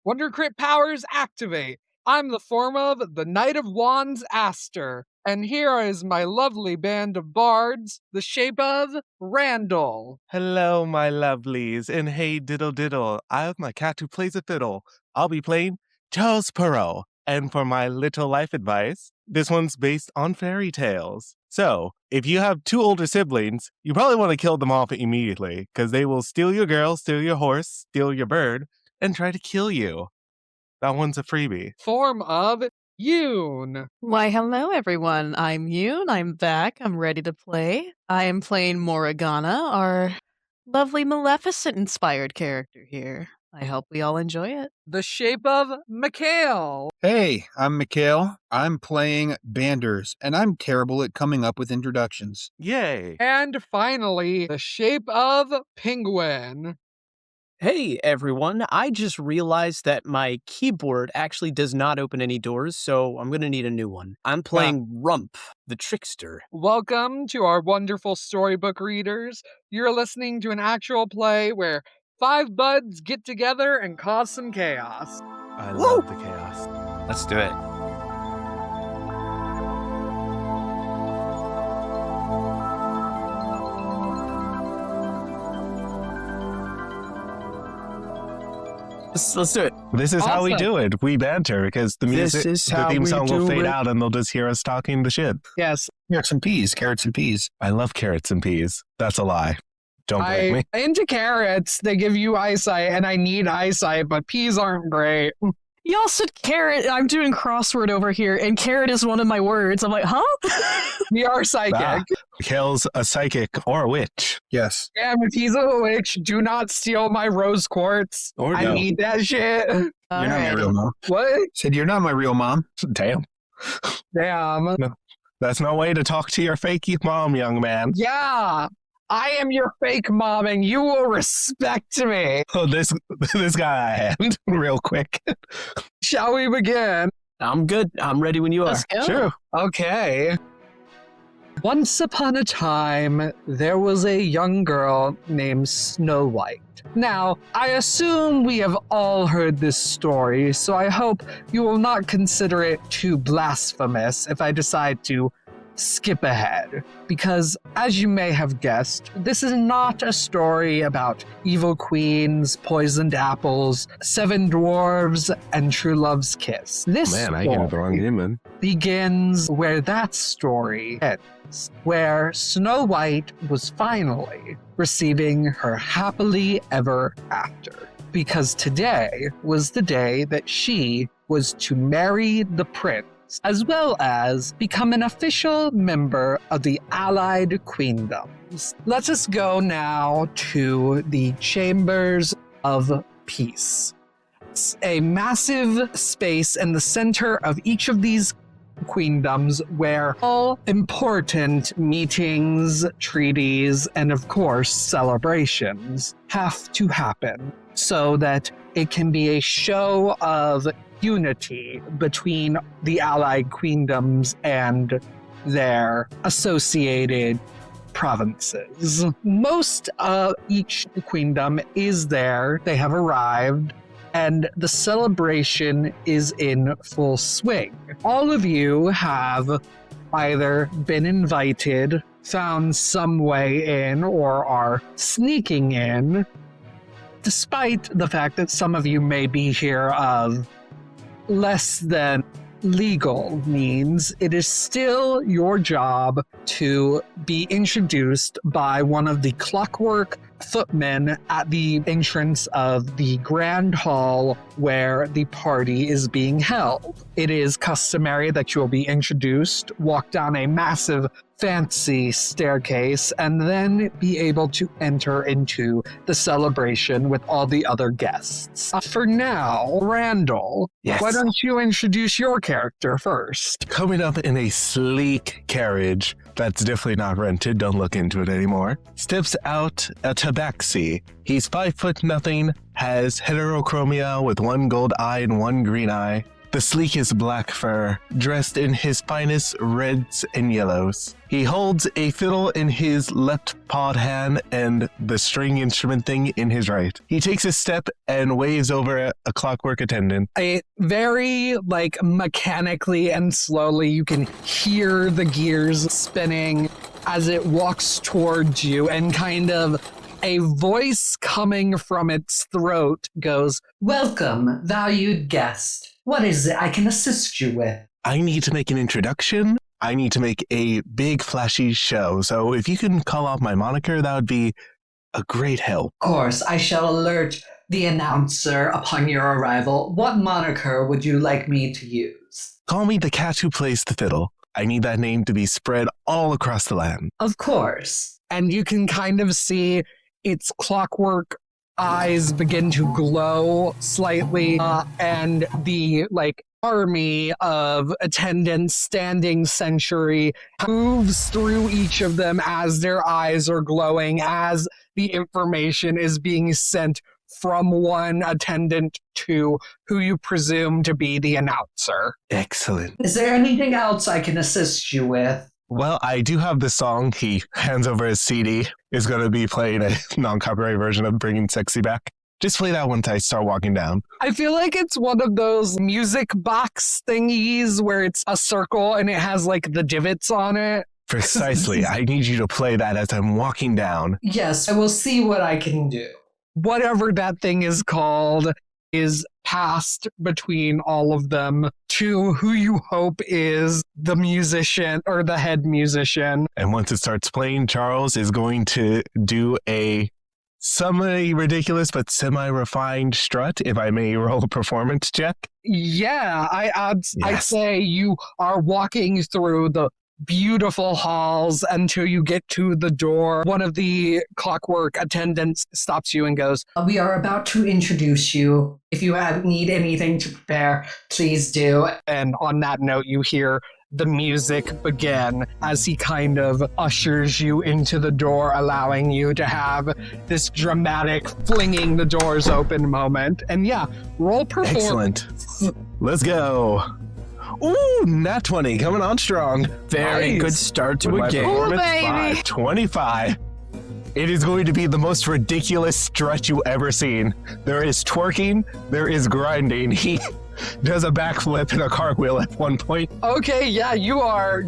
Wonder Crit powers activate. I'm the form of the Knight of Wands Aster, and here is my lovely band of bards, the shape of Randall. Hello, my lovelies, and hey, diddle diddle. I have my cat who plays a fiddle. I'll be playing Charles Perrault. And for my little life advice, this one's based on fairy tales. So, if you have 2 older siblings, you probably want to kill them off immediately, because they will steal your girl, steal your horse, steal your bird, and try to kill you. That one's a freebie. Form of Yoon. Why, hello everyone. I'm Yoon. I'm back. I'm ready to play. I am playing Morriganna, our lovely Maleficent-inspired character here. I hope we all enjoy it. The shape of Mikhail. Hey, I'm Mikhail. I'm playing Banders, and I'm terrible at coming up with introductions. Yay! And finally, the shape of Penguin. Hey everyone, I just realized that my keyboard actually does not open any doors, so I'm going to need a new one. I'm playing Rump, the Trickster. Welcome to our wonderful storybook readers. You're listening to an actual play where 5 buds get together and cause some chaos. I love the chaos. Let's do it. Let's do it. This is how we Awesome. do it. We banter because the music, is the how theme we song will do fade it. out and they'll just hear us talking the shit. Yes, Carrots and peas. I love carrots and peas. That's a lie. Don't blame me. into carrots. They give you eyesight, and I need eyesight, but peas aren't great. Y'all said carrot. I'm doing crossword over here, and carrot is one of my words. I'm like, huh? We are psychic. Ah, Mikhail's a psychic or a witch. Yes. Damn, if he's a witch, do not steal my rose quartz. Or I no. need that shit. You're not my real mom. What? Said you're not my real mom. Damn. Damn. That's no way to talk to your fake mom, young man. Yeah. I am your fake mom, and you will respect me. Oh, this guy I had real quick. Shall we begin? I'm good. I'm ready when you are. Let's go. Sure. Okay. Once upon a time, there was a young girl named Snow White. Now, I assume we have all heard this story, so I hope you will not consider it too blasphemous if I decide to skip ahead. Because, as you may have guessed, this is not a story about evil queens, poisoned apples, 7 dwarves, and true love's kiss. This Man, I gave it the wrong story name then. begins where that story ends, where Snow White was finally receiving her happily ever after. Because today was the day that she was to marry the prince, as well as become an official member of the Allied Queendoms. Let us go now to the Chambers of Peace. It's a massive space in the center of each of these queendoms where all important meetings, treaties, and of course celebrations have to happen so that it can be a show of unity between the Allied Queendoms and their associated provinces. Most of each queendom is there. They have arrived, and the celebration is in full swing. All of you have either been invited, found some way in, or are sneaking in, despite the fact that some of you may be here of less than legal means. It is still your job to be introduced by one of the clockwork footmen at the entrance of the grand hall where the party is being held. It is customary that you'll be introduced, walk down a massive fancy staircase, and then be able to enter into the celebration with all the other guests. For now, Randall, Yes. why don't you introduce your character first? Coming up in a sleek carriage that's definitely not rented, don't look into it anymore, steps out a tabaxi. He's 5'0" has heterochromia with 1 gold eye and 1 green eye, the sleekest black fur, dressed in his finest reds and yellows. He holds a fiddle in his left pawed hand and the string instrument thing in his right. He takes a step and waves over a clockwork attendant. Very, mechanically and slowly, you can hear the gears spinning as it walks towards you, and kind of a voice coming from its throat goes, "Welcome, valued guest. What is it I can assist you with?" I need to make an introduction. I need to make a big flashy show. So if you can call out my moniker, that would be a great help. Of course, I shall alert the announcer upon your arrival. What moniker would you like me to use? Call me the cat who plays the fiddle. I need that name to be spread all across the land. Of course. And you can kind of see its clockwork eyes begin to glow slightly, and the army of attendants standing sentry moves through each of them as their eyes are glowing, as the information is being sent from one attendant to who you presume to be the announcer. Excellent. Is there anything else I can assist you with? Well, I do have the song. He hands over his CD. Is going to be playing a non-copyright version of Bringing Sexy Back. Just play that once I start walking down. I feel like it's one of those music box thingies where it's a circle and it has the divots on it. Precisely. I need you to play that as I'm walking down. Yes, I will see what I can do. Whatever that thing is called is passed between all of them to who you hope is the musician or the head musician. And once it starts playing, Charles is going to do a semi-ridiculous but semi-refined strut, if I may roll a performance check. Yeah, I'd say you are walking through the beautiful halls until you get to the door. One of the clockwork attendants stops you and goes, "We are about to introduce you. If you need anything to prepare, please do." And on that note, you hear the music begin as he kind of ushers you into the door, allowing you to have this dramatic flinging the doors open moment. And yeah, roll performance. Excellent. Let's go. Ooh, nat 20 coming on strong. Very good start to a game. Ooh, baby. 25. It is going to be the most ridiculous strut you ever seen. There is twerking, there is grinding. He does a backflip and a cartwheel at one point. Okay, yeah, you are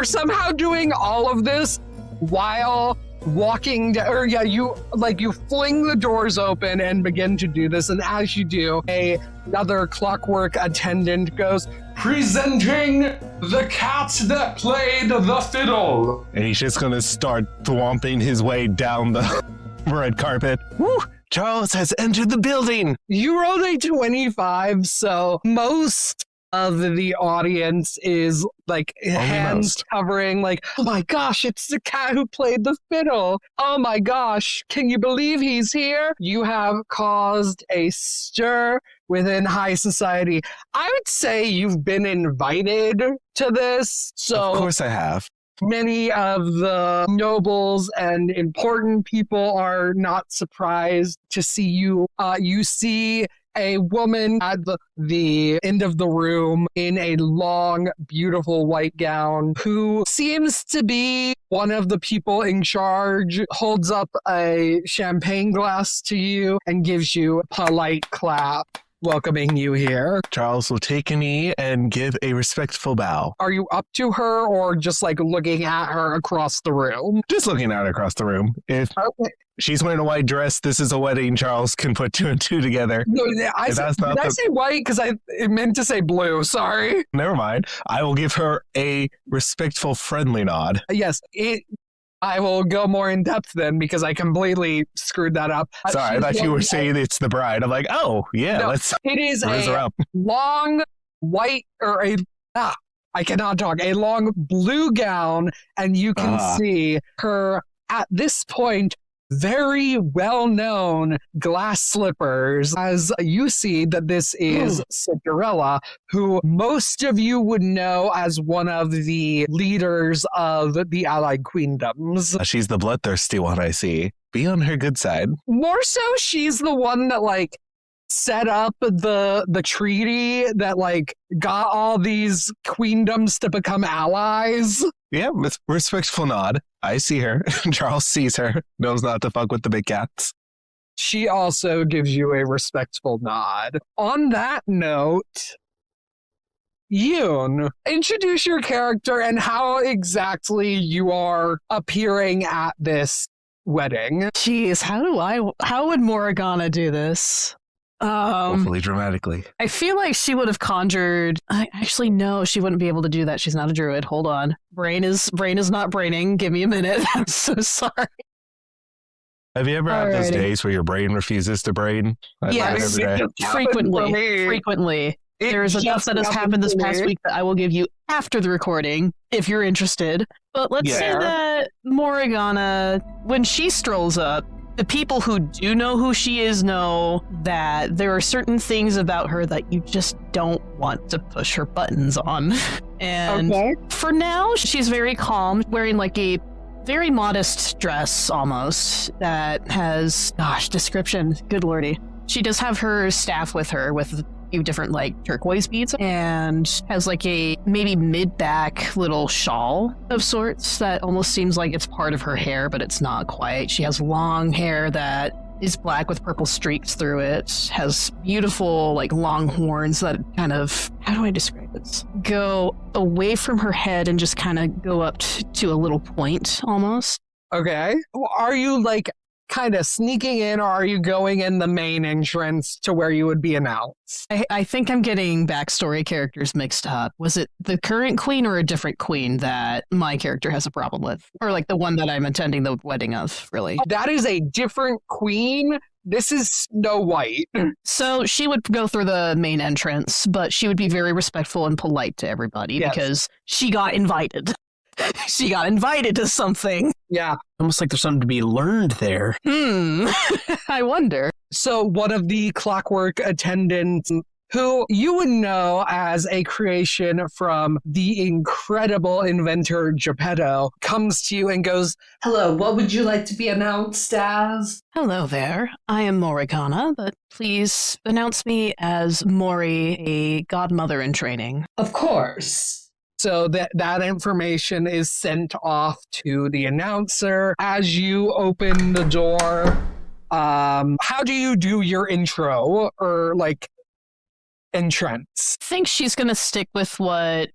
somehow doing all of this while walking you fling the doors open and begin to do this, and as you do, another clockwork attendant goes, "Presenting the cat that played the fiddle." And he's just gonna start thwomping his way down the red carpet. Woo! Charles has entered the building. You rolled a 25, so most of the audience is hands covering, "Oh my gosh, it's the cat who played the fiddle. Oh my gosh, can you believe he's here?" You have caused a stir within high society. I would say you've been invited to this, so of course I have. many of the nobles and important people are not surprised to see you. You see a woman at the end of the room in a long, beautiful white gown who seems to be one of the people in charge, holds up a champagne glass to you and gives you a polite clap, welcoming you here. Charles will take a knee and give a respectful bow. Are you up to her or just looking at her across the room? Just looking at her across the room. If she's wearing a white dress, this is a wedding, Charles can put two and two together. No, I say white because I meant to say blue. Sorry. Never mind. I will give her a respectful, friendly nod. Yes, I will go more in depth then because I completely screwed that up. Sorry, I thought you were saying it's the bride. I'm like, oh, yeah, no, let's it is raise her up. Long white I cannot talk. A long blue gown, and you can see her at this point very well-known glass slippers, as you see that this is Cinderella, who most of you would know as one of the leaders of the Allied Queendoms. She's the bloodthirsty one, I see. Be on her good side. More so, she's the one that set up the treaty that like got all these queendoms to become allies. Yeah, with respectful nod. I see her. Charles sees her. Knows not to fuck with the big cats. She also gives you a respectful nod. On that note, Yoon, introduce your character and how exactly you are appearing at this wedding. Jeez, how would Morgana do this? Hopefully dramatically. I feel like she would have conjured. Actually, no, she wouldn't be able to do that. She's not a druid. Hold on. Brain is not braining. Give me a minute. I'm so sorry. Have you ever had those Alrighty. days where your brain refuses to brain? Yes. Every day. Frequently. There is enough that has happened this past week that I will give you after the recording, if you're interested. But let's say that Morgana, when she strolls up, the people who do know who she is know that there are certain things about her that you just don't want to push her buttons on. And for now, she's very calm, wearing like a very modest dress almost that has, description, good lordy. She does have her staff with her with a few different like turquoise beads and has like a maybe mid-back little shawl of sorts that almost seems like it's part of her hair, but it's not quite. She has long hair that is black with purple streaks through it, has beautiful like long horns that kind of, how do I describe this? Go away from her head and just kind of go up to a little point almost. Okay. Are you like kind of sneaking in, or are you going in the main entrance to where you would be announced? I think I'm getting backstory characters mixed up. Was it the current queen or a different queen that my character has a problem with? Or like the one that I'm attending the wedding of, really? That is a different queen. This is Snow White. So she would go through the main entrance, but she would be very respectful and polite to everybody because she got invited. She got invited to something. Yeah. Almost like there's something to be learned there. I wonder. So one of the clockwork attendants, who you would know as a creation from the incredible inventor Geppetto, comes to you and goes, "Hello, what would you like to be announced as?" Hello there. I am Morgana, but please announce me as Mori, a godmother in training. Of course. So that information is sent off to the announcer. As you open the door, how do you do your intro or like entrance? I think she's gonna stick with what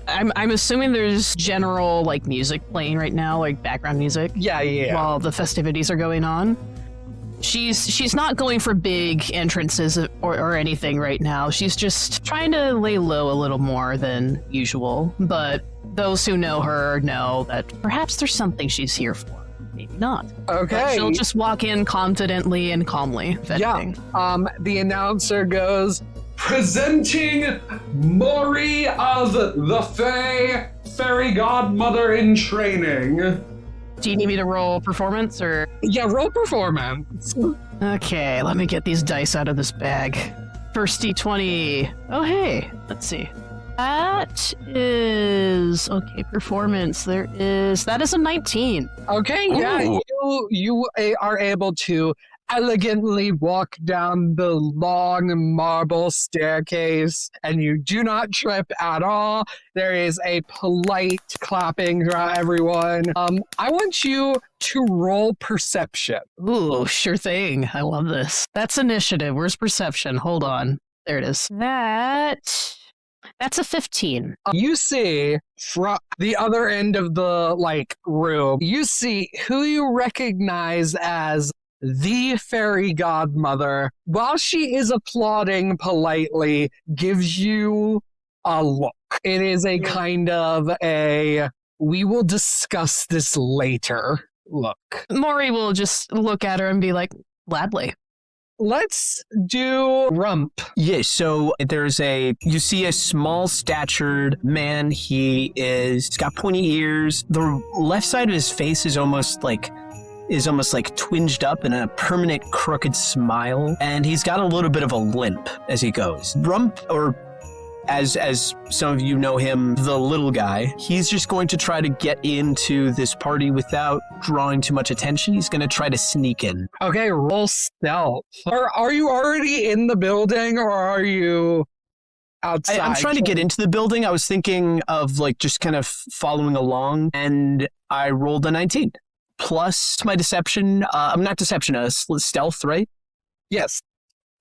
I'm assuming there's general like music playing right now, like background music. Yeah. While the festivities are going on. She's not going for big entrances or anything right now. She's just trying to lay low a little more than usual. But those who know her know that perhaps there's something she's here for. Maybe not. Okay. But she'll just walk in confidently and calmly, if anything. The announcer goes, "Presenting Mori of the Fae, Fairy Godmother in Training." Do you need me to roll performance or? Yeah, roll performance. Okay, let me get these dice out of this bag. First D20. Oh, hey. Let's see. That is... Okay, performance. That is a 19. Okay, yeah, you are able to elegantly walk down the long marble staircase, and you do not trip at all. There is a polite clapping throughout everyone. I want you to roll perception. Ooh, sure thing. I love this. That's initiative. Where's perception? Hold on. There it is. That's a 15. You see from the other end of the room, you see who you recognize as the fairy godmother, while she is applauding politely, gives you a look. It is a kind of a, we will discuss this later look. Maury will just look at her and be like, gladly. Let's do Rump. Yeah, so you see a small statured man. He's got pointy ears. The left side of his face is almost like twinged up in a permanent crooked smile, and he's got a little bit of a limp as he goes. Rump, or as some of you know him, the little guy, he's just going to try to get into this party without drawing too much attention. He's going to try to sneak in. Okay, roll stealth. Or are you already in the building, or are you outside? I'm trying to get into the building. I was thinking of like just kind of following along, and I rolled a 19. Plus my deception. I'm not deception, stealth, right? Yes.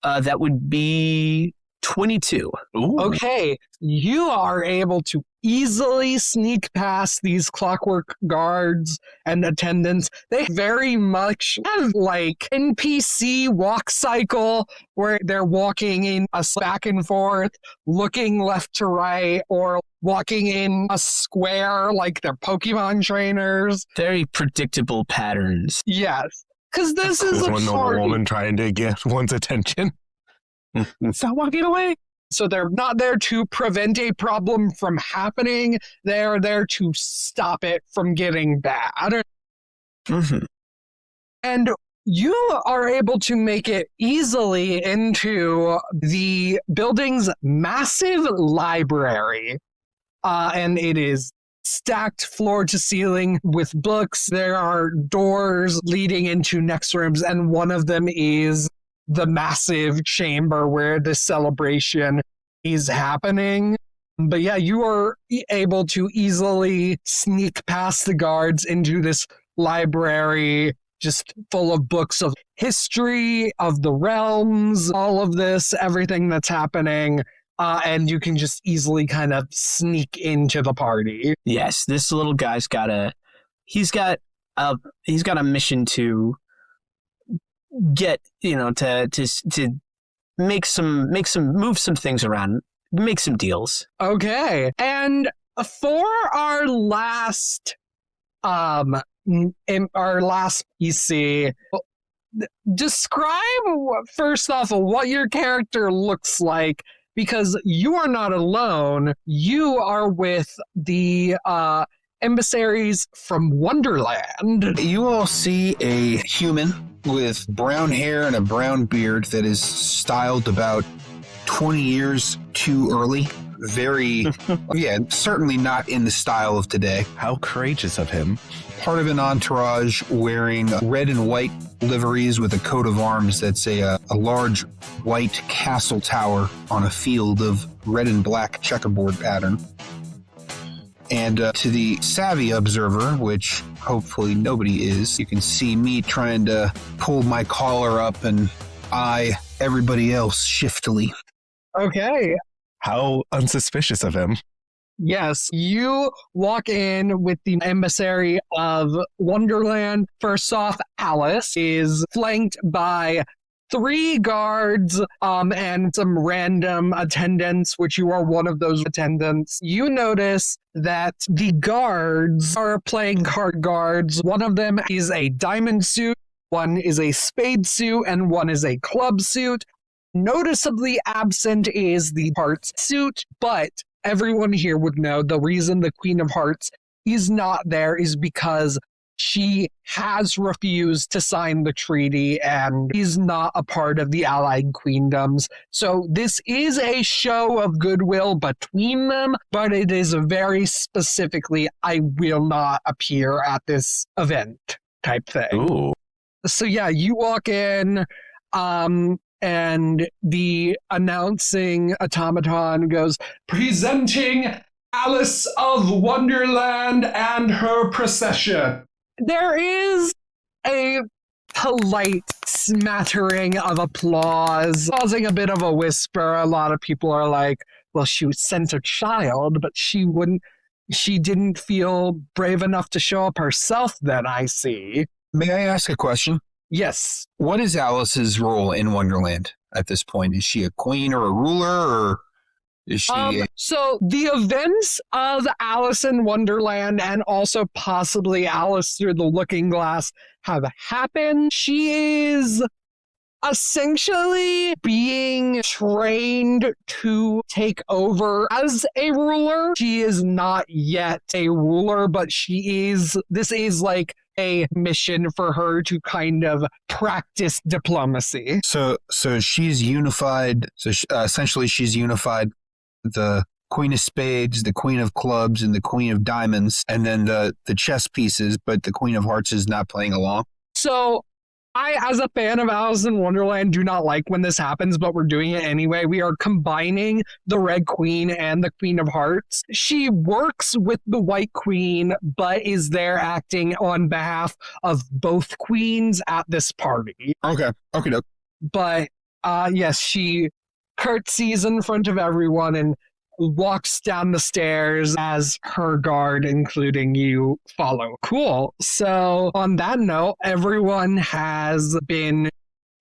That would be 22. Ooh. Okay, you are able to easily sneak past these clockwork guards and attendants. They very much have like NPC walk cycle where they're walking in a back and forth, looking left to right, or walking in a square like they're Pokemon trainers. Very predictable patterns. Yes, because this is a one normal party. woman trying to get one's attention. Stop walking away. So they're not there to prevent a problem from happening. They're there to stop it from getting bad. Mm-hmm. And you are able to make it easily into the building's massive library. And it is stacked floor to ceiling with books. There are doors leading into next rooms, and one of them is the massive chamber where the celebration is happening. But yeah, you are able to easily sneak past the guards into this library, just full of books of history, of the realms, all of this, everything that's happening. And you can just easily kind of sneak into the party. Yes, this little guy's got a mission to get, to move some things around, make some deals. Okay. And for our last PC, describe first off what your character looks like, because you are not alone. You are with the emissaries from Wonderland. You all see a human with brown hair and a brown beard that is styled about 20 years too early. Very, certainly not in the style of today. How courageous of him. Part of an entourage wearing red and white liveries with a coat of arms that's a large white castle tower on a field of red and black checkerboard pattern. And to the savvy observer, which hopefully nobody is, you can see me trying to pull my collar up and eye everybody else shiftily. Okay. How unsuspicious of him. Yes, you walk in with the emissary of Wonderland. First off, Alice is flanked by 3 guards and some random attendants, which you are one of those attendants. You notice that the guards are playing card guards. One of them is a diamond suit, one is a spade suit, and one is a club suit. Noticeably absent is the hearts suit, but everyone here would know the reason the Queen of Hearts is not there is because she has refused to sign the treaty and is not a part of the allied queendoms. So this is a show of goodwill between them, but it is very specifically, I will not appear at this event type thing. Ooh. So yeah, you walk in, and the announcing automaton goes, "Presenting Alice of Wonderland and her procession." There is a polite smattering of applause, causing a bit of a whisper. A lot of people are like, well, she sent a child, but she didn't feel brave enough to show up herself then, I see. May I ask a question? Yes. What is Alice's role in Wonderland at this point? Is she a queen or a ruler, or is she... So the events of Alice in Wonderland and also possibly Alice Through the Looking Glass have happened. She is essentially being trained to take over as a ruler. She is not yet a ruler, but this is like a mission for her to kind of practice diplomacy. So she's unified. So essentially she's unified the Queen of Spades, the Queen of Clubs, and the Queen of Diamonds, and then the chess pieces, but the Queen of Hearts is not playing along. So I, as a fan of Alice in Wonderland, do not like when this happens, but we're doing it anyway. We are combining the Red Queen and the Queen of Hearts. She works with the White Queen, but is there acting on behalf of both queens at this party. Okay. But yes, she curtsies in front of everyone and walks down the stairs as her guard, including you, follow. Cool. So on that note, everyone has been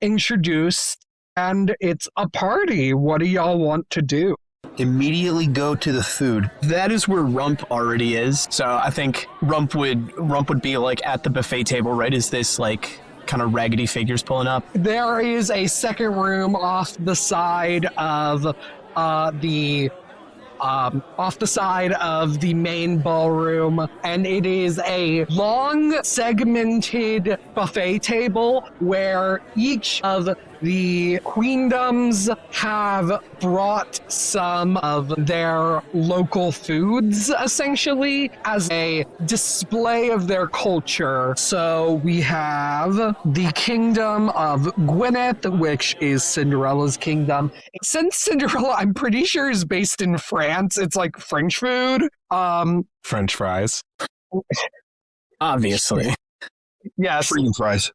introduced and it's a party. What do y'all want to do? Immediately go to the food. That is where Rump already is. So I think Rump would be like at the buffet table, right? Is this like kind of raggedy figures pulling up? There is a second room off the side of the main ballroom, and it is a long segmented buffet table where each of the queendoms have brought some of their local foods, essentially, as a display of their culture. So we have the kingdom of Gwyneth, which is Cinderella's kingdom. Since Cinderella, I'm pretty sure, is based in France, it's like French food. French fries. Obviously. Yes. Freedom fries.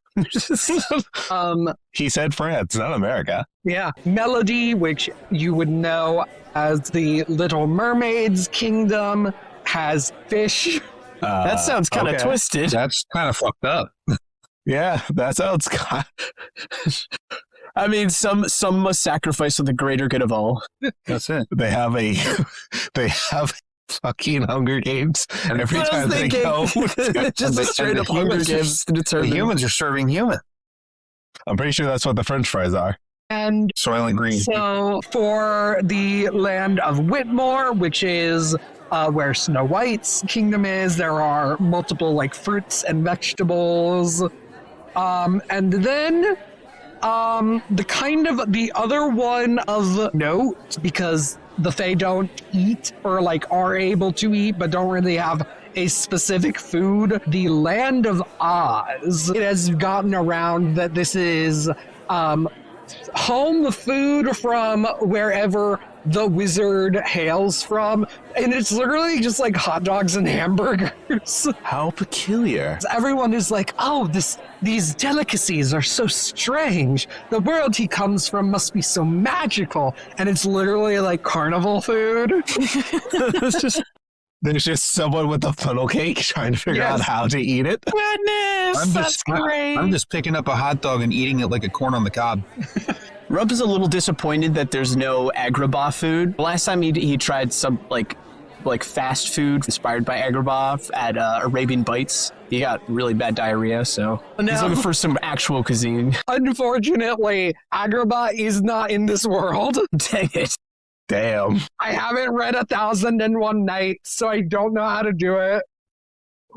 He said France, not America. Yeah. Melody, which you would know as the Little Mermaid's kingdom, has fish. That sounds kind of twisted. That's kind of fucked up. Yeah, that sounds kind I mean, some must sacrifice for the greater good of all. That's it. They have fucking Hunger Games every time they go. Just a straight up Hunger Games to The determine. humans are serving human. I'm pretty sure that's what the French fries are. And Soylent Green. so for the land of Whitmore, which is where Snow White's kingdom is, there are multiple like fruits and vegetables. And then the other one of note, because the Fae don't eat or like are able to eat but don't really have a specific food, the land of Oz. It has gotten around that this is home food from wherever the wizard hails from, and it's literally just like hot dogs and hamburgers. How peculiar. Everyone is like, oh, these delicacies are so strange. The world he comes from must be so magical. And it's literally like carnival food. There's just someone with a funnel cake trying to figure out how to eat it. Goodness, that's great. I'm just picking up a hot dog and eating it like a corn on the cob. Rump is a little disappointed that there's no Agrabah food. The last time he tried some like fast food inspired by Agrabah at Arabian Bites, he got really bad diarrhea, so he's looking for some actual cuisine. Unfortunately, Agrabah is not in this world. Dang it. Damn. I haven't read 1001 Nights, so I don't know how to do it.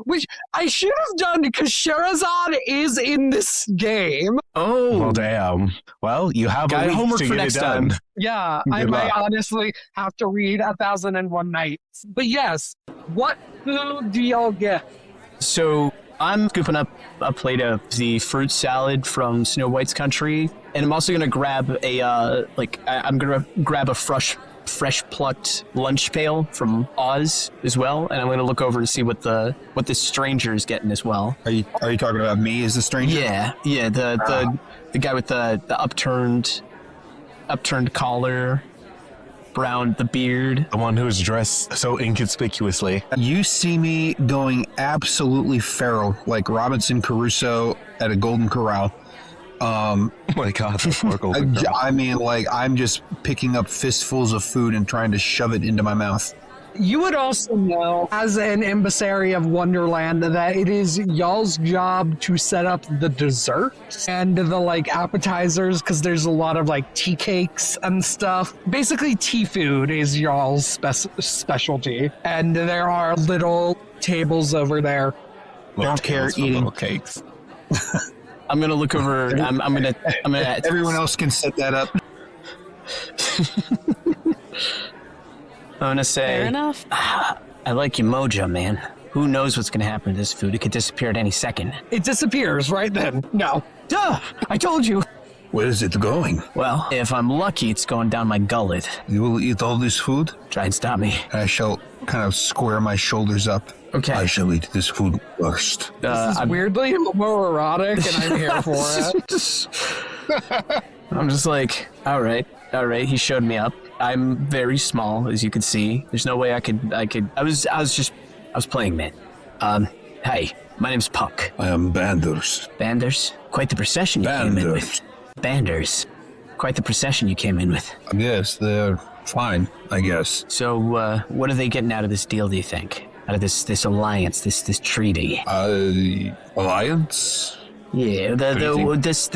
Which I should have done because Sherazade is in this game. Oh. Well, damn. Well, you have Got a week homework to for get next it done. time. Yeah, I Good might luck. honestly have to read 1001 Nights. But yes, what food do y'all get? So I'm scooping up a plate of the fruit salad from Snow White's country, and I'm also gonna grab I'm gonna grab a fresh plucked lunch pail from Oz as well, and I'm gonna look over to see what the stranger is getting as well. Are you talking about me as the stranger? Yeah, the guy with the upturned collar, the beard. The one who is dressed so inconspicuously. You see me going absolutely feral, like Robinson Crusoe at a Golden Corral. Oh my God, that's poor Golden Girl. I mean, like, I'm just picking up fistfuls of food and trying to shove it into my mouth. You would also know, as an emissary of Wonderland, that it is y'all's job to set up the desserts and the like appetizers, because there's a lot of like tea cakes and stuff. Basically, tea food is y'all's specialty, and there are little tables over there. Don't care Tails for eating little cakes. I'm gonna look over. I'm gonna. Everyone else can set that up. gonna say, Fair enough. I like your mojo, man. Who knows what's gonna happen to this food? It could disappear at any second. It disappears right then. No. Duh! I told you! Where is it going? Well, if I'm lucky, it's going down my gullet. You will eat all this food? Try and stop me. I shall kind of square my shoulders up. Okay. I shall eat this food first. This is weirdly homoerotic, and I'm here for it. I'm just like, all right. He showed me up. I'm very small, as you can see. There's no way I could. I was playing, man. Hey, my name's Puck. I am Banders. Banders? Quite the procession you came in with. Banders. Quite the procession you came in with. Yes, they're fine, I guess. So, what are they getting out of this deal, do you think? Out of this alliance, this treaty? Alliance? Yeah, this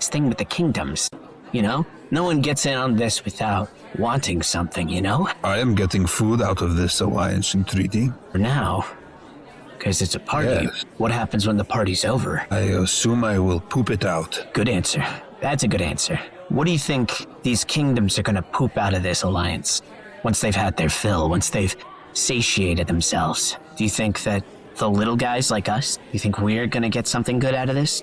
thing with the kingdoms, you know? No one gets in on this without wanting something, you know? I am getting food out of this alliance and treaty. For now. Because it's a party. Yes. What happens when the party's over? I assume I will poop it out. Good answer. That's a good answer. What do you think these kingdoms are going to poop out of this alliance? Once they've had their fill, once they've satiated themselves? Do you think that the little guys like us, do you think we're going to get something good out of this?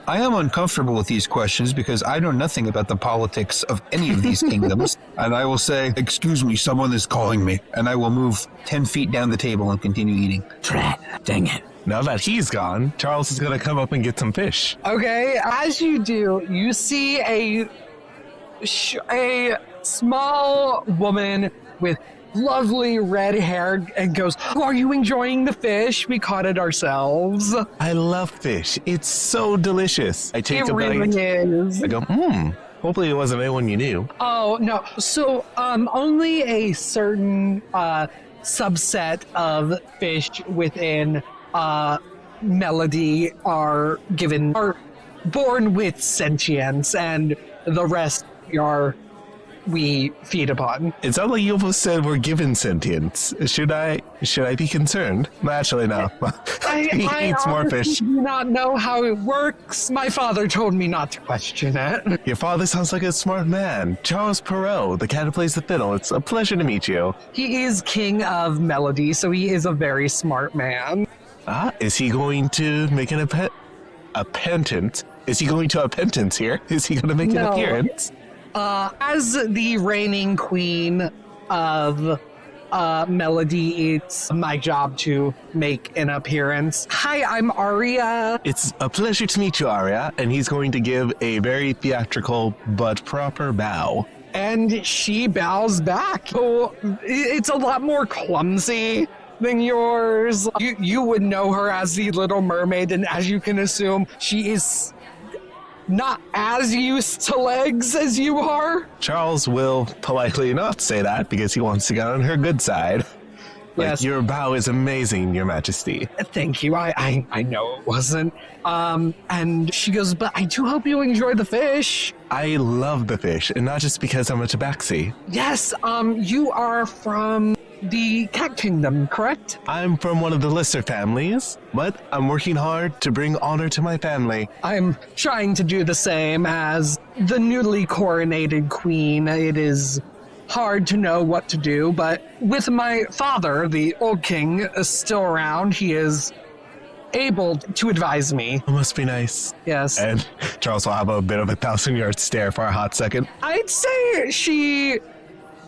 I am uncomfortable with these questions because I know nothing about the politics of any of these kingdoms. And I will say, excuse me, someone is calling me. And I will move 10 feet down the table and continue eating. Drat, dang it. Now that he's gone, Charles is going to come up and get some fish. Okay, as you do, you see a small woman with lovely red hair and goes, "Are you enjoying the fish? We caught it ourselves." I love fish. It's so delicious. I take a bite. It really is. I go, hopefully it wasn't anyone you knew. Oh, no. So, only a certain subset of fish within Melody are born with sentience, and the rest we feed upon. It sounds like you almost said we're given sentience. Should I be concerned? Actually, no. He eats more fish. I do not know how it works. My father told me not to question it. Your father sounds like a smart man. Charles Perrault, the cat who plays the fiddle. It's a pleasure to meet you. He is king of Melody, so he is a very smart man. Is he going to make a penance? Is he going to a penance here? Is he going to make an appearance? As the reigning queen of Melody, it's my job to make an appearance. Hi, I'm Aria. It's a pleasure to meet you, Aria. And he's going to give a very theatrical but proper bow. And she bows back. So it's a lot more clumsy than yours. You would know her as the Little Mermaid, and as you can assume, she is not as used to legs as you are. Charles will politely not say that because he wants to get on her good side. Yes. Your bow is amazing, Your Majesty. Thank you. I know it wasn't. And she goes, but I do hope you enjoy the fish. I love the fish, and not just because I'm a tabaxi. Yes, you are from the Cat Kingdom, correct? I'm from one of the Lister families, but I'm working hard to bring honor to my family. I'm trying to do the same as the newly coronated queen. It is hard to know what to do, but with my father, the old king, still around, he is able to advise me. It must be nice. Yes. And Charles will have a bit of a 1,000-yard stare for a hot second. I'd say she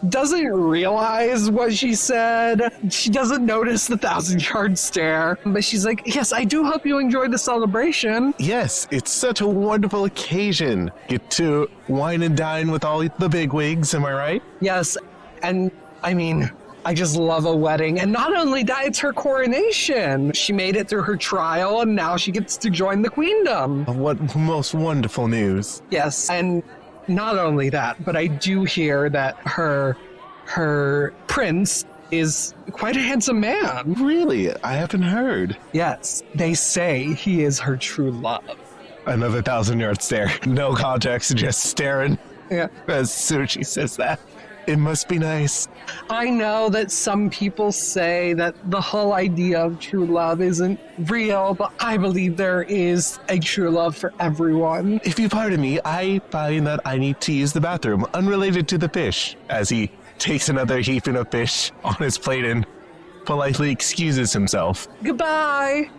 doesn't realize what she said. She doesn't notice the 1,000-yard stare, but she's like, yes, I do hope you enjoyed the celebration. Yes, it's such a wonderful occasion. Get to wine and dine with all the bigwigs, am I right? Yes, and I mean, I just love a wedding. And not only that, it's her coronation. She made it through her trial, and now she gets to join the queendom. What most wonderful news. Yes, and not only that, but I do hear that her prince is quite a handsome man. Really? I haven't heard. Yes, they say he is her true love. Another 1,000-yard stare. No context, just staring. Yeah. As soon as she says that. It must be nice. I know that some people say that the whole idea of true love isn't real, but I believe there is a true love for everyone. If you pardon me, I find that I need to use the bathroom, unrelated to the fish, as he takes another heaping of fish on his plate and politely excuses himself. Goodbye.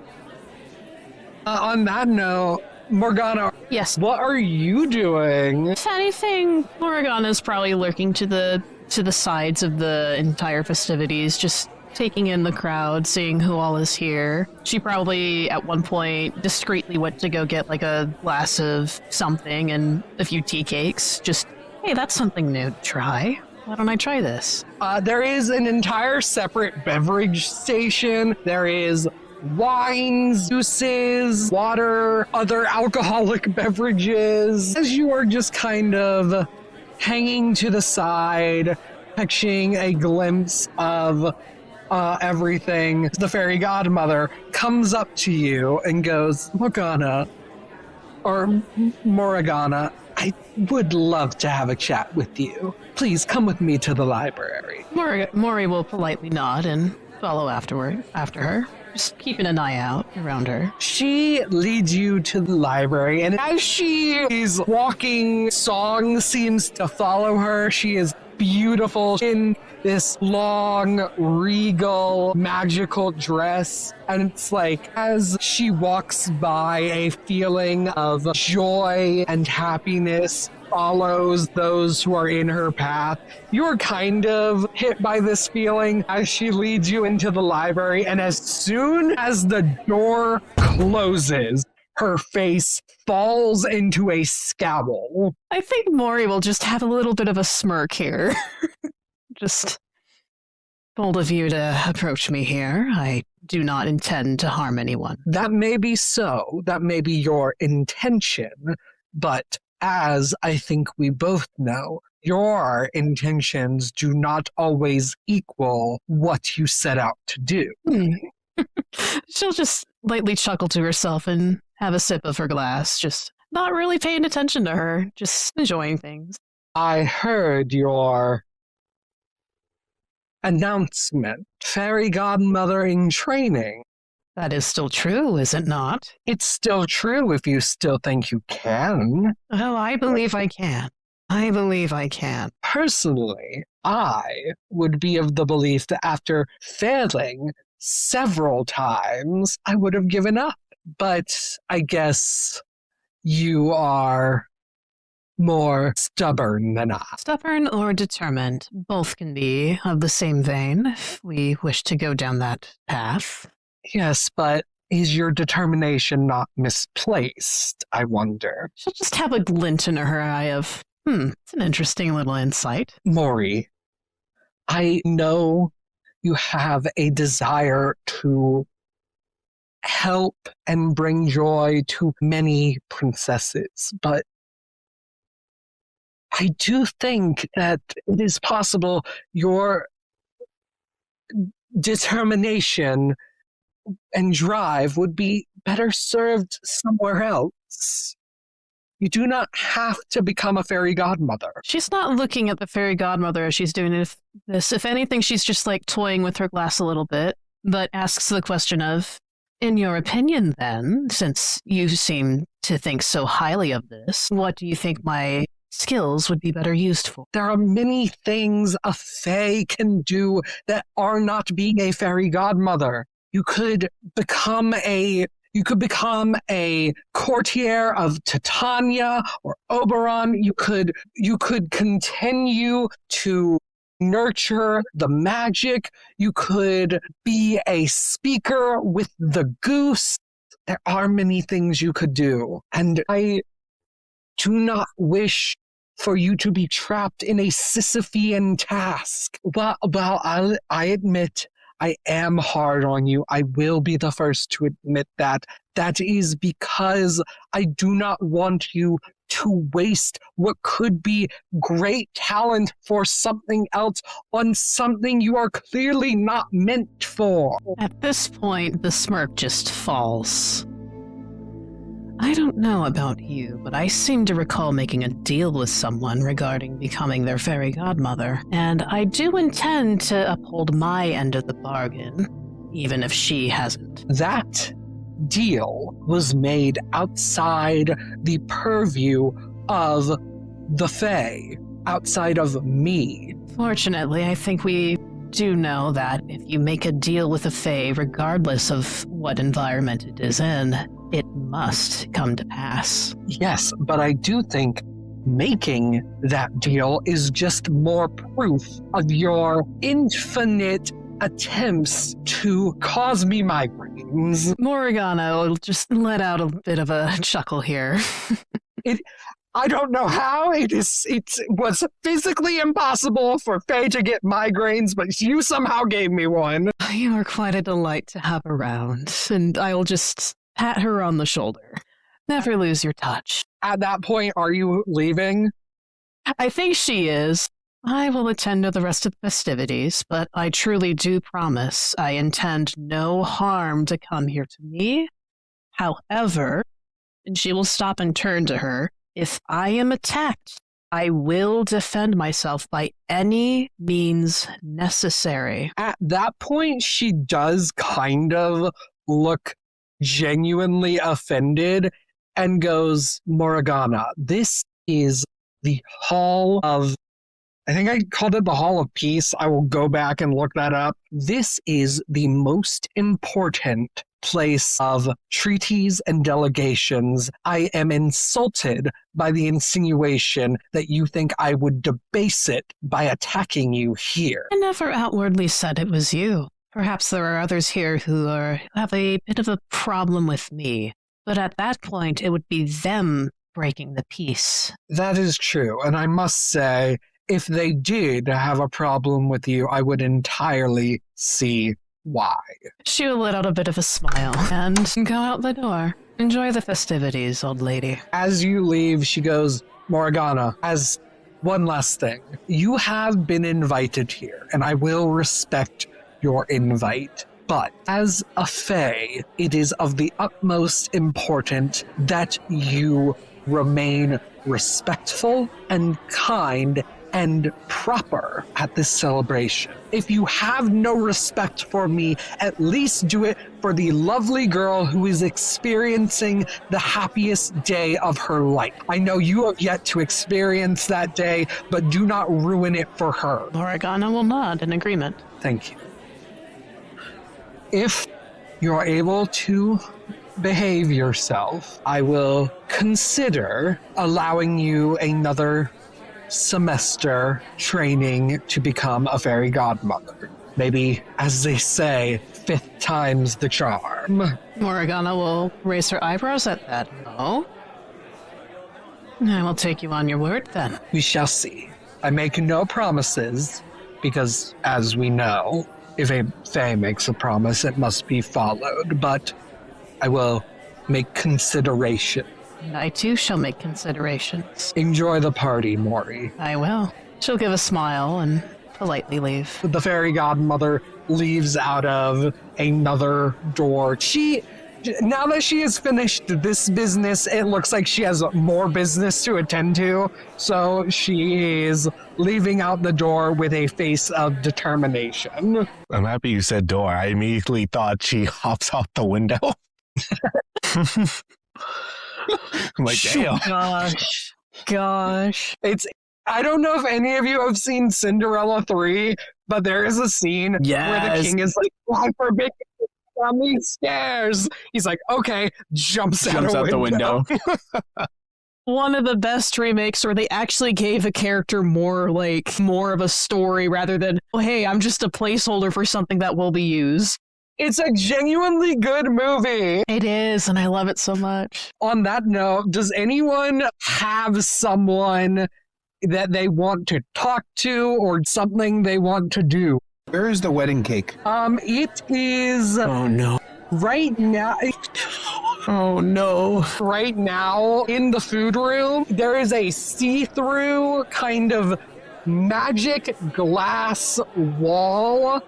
On that note, Morgana, Yes. what are you doing? If anything, Morgana's probably lurking to the sides of the entire festivities, just taking in the crowd, seeing who all is here. She probably, at one point, discreetly went to go get, like, a glass of something and a few tea cakes. Just, hey, that's something new to try. Why don't I try this? There is an entire separate beverage station. There is wines, juices, water, other alcoholic beverages. As you are just kind of hanging to the side, catching a glimpse of everything, the fairy godmother comes up to you and goes, Morgana, I would love to have a chat with you. Please come with me to the library. Mori will politely nod and follow after her, just keeping an eye out around her. She leads you to the library, and as she is walking, song seems to follow her. She is beautiful in this long, regal, magical dress. And it's like, as she walks by, a feeling of joy and happiness follows those who are in her path. You're kind of hit by this feeling as she leads you into the library, and as soon as the door closes, her face falls into a scowl. I think Mori will just have a little bit of a smirk here. Just bold of you to approach me here. I do not intend to harm anyone. That may be so. That may be your intention. But as I think we both know, your intentions do not always equal what you set out to do. She'll just lightly chuckle to herself and have a sip of her glass, just not really paying attention to her, just enjoying things. I heard your announcement. Fairy godmother in training. That is still true, is it not? It's still true if you still think you can. Oh, I believe I can. I believe I can. Personally, I would be of the belief that after failing several times, I would have given up. But I guess you are more stubborn than I. Stubborn or determined, both can be of the same vein if we wish to go down that path. Yes, but is your determination not misplaced, I wonder? She'll just have a glint in her eye of, it's an interesting little insight. Mori, I know you have a desire to help and bring joy to many princesses, but I do think that it is possible your determination and drive would be better served somewhere else. You do not have to become a fairy godmother. She's not looking at the fairy godmother as she's doing this. If anything, she's just like toying with her glass a little bit, but asks the question of, in your opinion then, since you seem to think so highly of this, what do you think my skills would be better used for? There are many things a fae can do that are not being a fairy godmother. You could become a courtier of Titania or Oberon. You could continue to nurture the magic. You could be a speaker with the goose. There are many things you could do. And I do not wish for you to be trapped in a Sisyphean task. Well, I admit I am hard on you. I will be the first to admit that. That is because I do not want you to waste what could be great talent for something else on something you are clearly not meant for. At this point, the smirk just falls. I don't know about you, but I seem to recall making a deal with someone regarding becoming their fairy godmother, and I do intend to uphold my end of the bargain, even if she hasn't. That deal was made outside the purview of the Fae, outside of me. Fortunately, I think we do know that if you make a deal with a fae, regardless of what environment it is in, it must come to pass. Yes, but I do think making that deal is just more proof of your infinite attempts to cause me migraines. Morgana will just let out a bit of a chuckle here. I don't know how it was physically impossible for Faye to get migraines, but you somehow gave me one. You are quite a delight to have around, and I'll just pat her on the shoulder. Never lose your touch. At that point, are you leaving? I think she is. I will attend to the rest of the festivities, but I truly do promise I intend no harm to come here to me. However, and she will stop and turn to her, if I am attacked, I will defend myself by any means necessary. At that point, she does kind of look genuinely offended and goes, Morgana, this is the Hall of... I think I called it the Hall of Peace. I will go back and look that up. This is the most important place of treaties and delegations. I am insulted by the insinuation that you think I would debase it by attacking you here. I never outwardly said it was you. Perhaps there are others here who have a bit of a problem with me. But at that point, it would be them breaking the peace. That is true. And I must say, if they did have a problem with you, I would entirely see why. She will let out a bit of a smile and go out the door. Enjoy the festivities, old lady. As you leave, she goes, Morgana, as one last thing, you have been invited here, and I will respect your invite. But as a fae, it is of the utmost importance that you remain respectful and kind and proper at this celebration. If you have no respect for me, at least do it for the lovely girl who is experiencing the happiest day of her life. I know you have yet to experience that day, but do not ruin it for her. Morgana will nod in agreement. Thank you. If you're able to behave yourself, I will consider allowing you another semester training to become a fairy godmother. Maybe, as they say, 5th time's the charm. Morgana will raise her eyebrows at that. No? I will take you on your word, then. We shall see. I make no promises, because, as we know, if a fae makes a promise, it must be followed, but I will make consideration. And I too shall make considerations. Enjoy the party, Mori. I will. She'll give a smile and politely leave. The fairy godmother leaves out of another door. Now that she has finished this business, it looks like she has more business to attend to. So she is leaving out the door with a face of determination. I'm happy you said door. I immediately thought she hops out the window. I'm like, damn. Gosh. I don't know if any of you have seen Cinderella 3, but there is a scene where the king is like, "I forbid you on these stairs." He's like, okay, jumps out the window. One of the best remakes where they actually gave a character more of a story rather than, oh, hey, I'm just a placeholder for something that will be used. It's a genuinely good movie. It is, and I love it so much. On that note, does anyone have someone that they want to talk to or something they want to do? Where is the wedding cake? It is... Oh, no. Right now... Oh, no. Right now, in the food room, there is a see-through kind of magic glass wall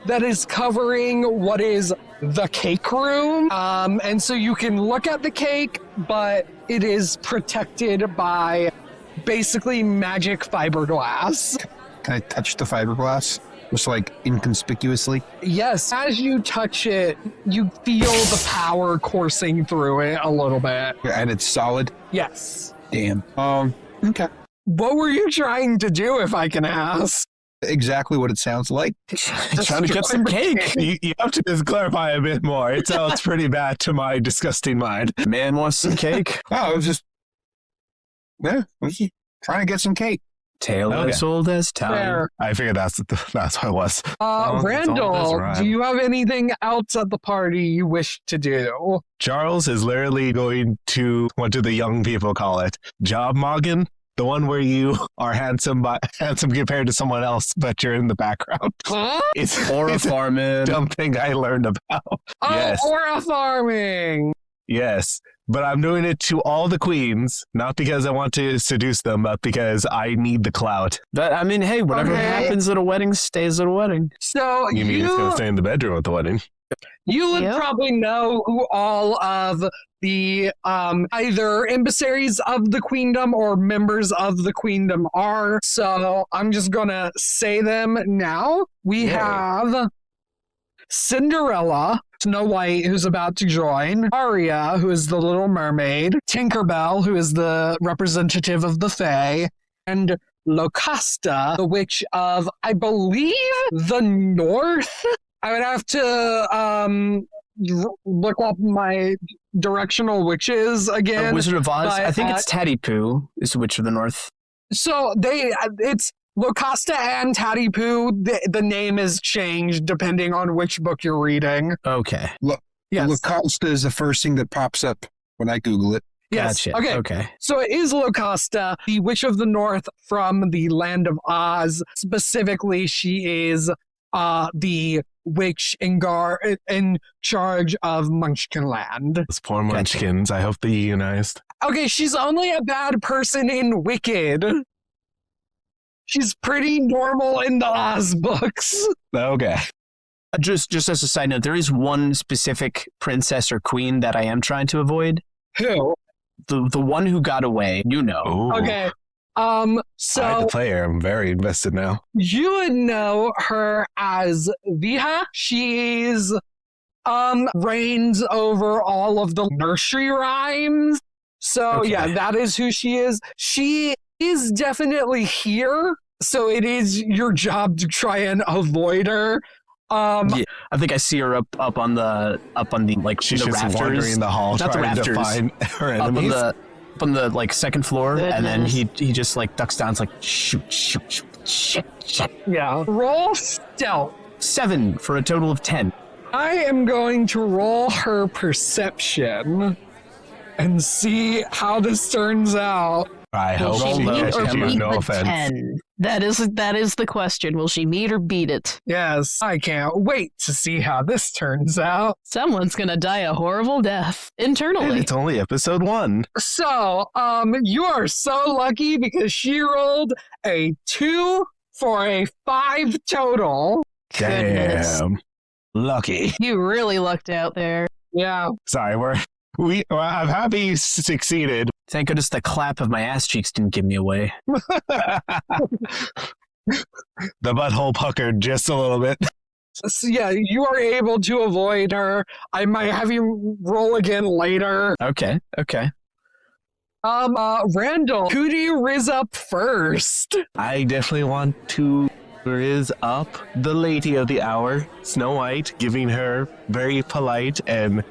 that is covering what is the cake room. And so you can look at the cake, but it is protected by basically magic fiberglass. Can I touch the fiberglass? Just like inconspicuously? Yes, as you touch it, you feel the power coursing through it a little bit. And it's solid? Yes. Damn. Okay. What were you trying to do, if I can ask? Exactly what it sounds like. Trying to get some cake. You have to just clarify a bit more. It sounds pretty bad to my disgusting mind. Man wants some cake. Oh, I was just trying to get some cake. Tale as old as time. Fair. I figured that's what it was. Randall, do you have anything else at the party you wish to do? Charles is literally going to, what do the young people call it? Job mogging? The one where you are handsome compared to someone else, but you're in the background. Huh? It's Or a it's farming. dumb thing I learned about. Oh, Yes. aura farming. Yes. But I'm doing it to all the queens, not because I want to seduce them, but because I need the clout. But I mean, hey, whatever Okay. happens at a wedding stays at a wedding. So You mean it's going to stay in the bedroom at the wedding? you would Yep. probably know who all of the either embassies of the queendom or members of the queendom are. So I'm just gonna say them now. We have Cinderella, Snow White, who's about to join, Aria, who is the Little Mermaid, Tinkerbell, who is the representative of the Fae, and Locusta, the witch of, I believe, the North. I would have to look up my directional witches again. Wizard of Oz. but, I think it's Tatty Poo is the Witch of the North. So it's Locusta and Tatty Poo. The name is changed depending on which book you're reading. Okay. Yes. Locusta is the first thing that pops up when I Google it. Yes. Gotcha. Okay. So it is Locusta, the Witch of the North from the Land of Oz. Specifically, she is the witch in charge of Munchkinland. Those poor munchkins. I hope they unionized. Okay, she's only a bad person in Wicked. She's pretty normal in the Oz books. Okay. Just as a side note, there is one specific princess or queen that I am trying to avoid. Who? The one who got away, you know. Ooh. Okay. I the So player. I'm very invested now. you would know her as Viha. She's reigns over all of the nursery rhymes. So Okay. yeah, that is who she is. She is definitely here. So it is your job to try and avoid her. Yeah, I think I see her up on the like She's the just rafters. wandering the hall Not the trying to rafters. find her Up on enemies. the like second floor, and then Goodness. he just like ducks down. It's like shoot. Yeah. Roll stealth. 7 for a total of 10. I am going to roll her perception and see how this turns out. I Will hope she she meet or catches you. beat No the offense. 10? That is the question. Will she meet or beat it? Yes, I can't wait to see how this turns out. Someone's gonna die a horrible death And internally. it's only episode 1. So, you are so lucky because she rolled a 2 for a 5 total. Goodness. Damn. Lucky. You really lucked out there. Yeah. Sorry, I'm happy you succeeded. Thank goodness the clap of my ass cheeks didn't give me away. The butthole puckered just a little bit. So, yeah, you are able to avoid her. I might have you roll again later. Okay. Randall, who do you riz up first? I definitely want to raise up the lady of the hour, Snow White, giving her very polite and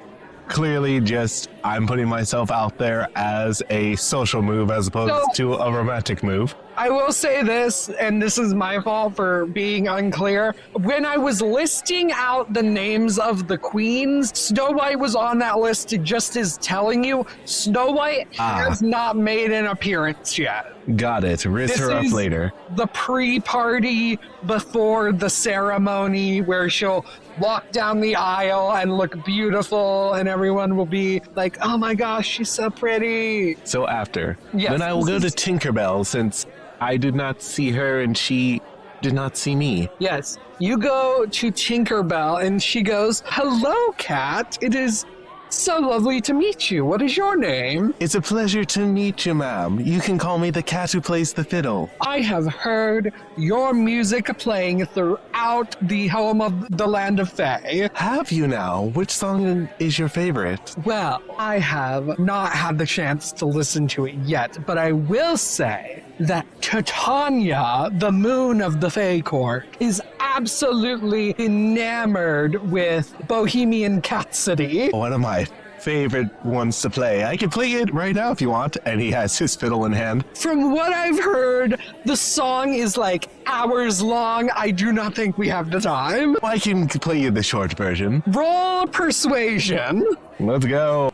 clearly just I'm putting myself out there as a social move as opposed to a romantic move. I will say this, and this is my fault for being unclear. When I was listing out the names of the queens, Snow White was on that list just as telling you Snow White has not made an appearance yet. Got it. Riz This her up is- later. The pre-party before the ceremony where she'll walk down the aisle and look beautiful and everyone will be like, oh my gosh, she's so pretty. So after. Yes, Then I will this go is- to Tinkerbell since I did not see her and she did not see me. Yes, you go to Tinkerbell and she goes, hello, Cat. It is so lovely to meet you. What is your name? It's a pleasure to meet you, ma'am. You can call me the cat who plays the fiddle. I have heard your music playing throughout the home of the Land of Fae. Have you now? Which song is your favorite? Well, I have not had the chance to listen to it yet, but I will say that Titania, the moon of the Fae Court, is absolutely enamored with Bohemian Capsody. One of my favorite ones to play. I can play it right now if you want. And he has his fiddle in hand. From what I've heard, the song is like hours long. I do not think we have the time. I can play you the short version. Roll persuasion. Let's go.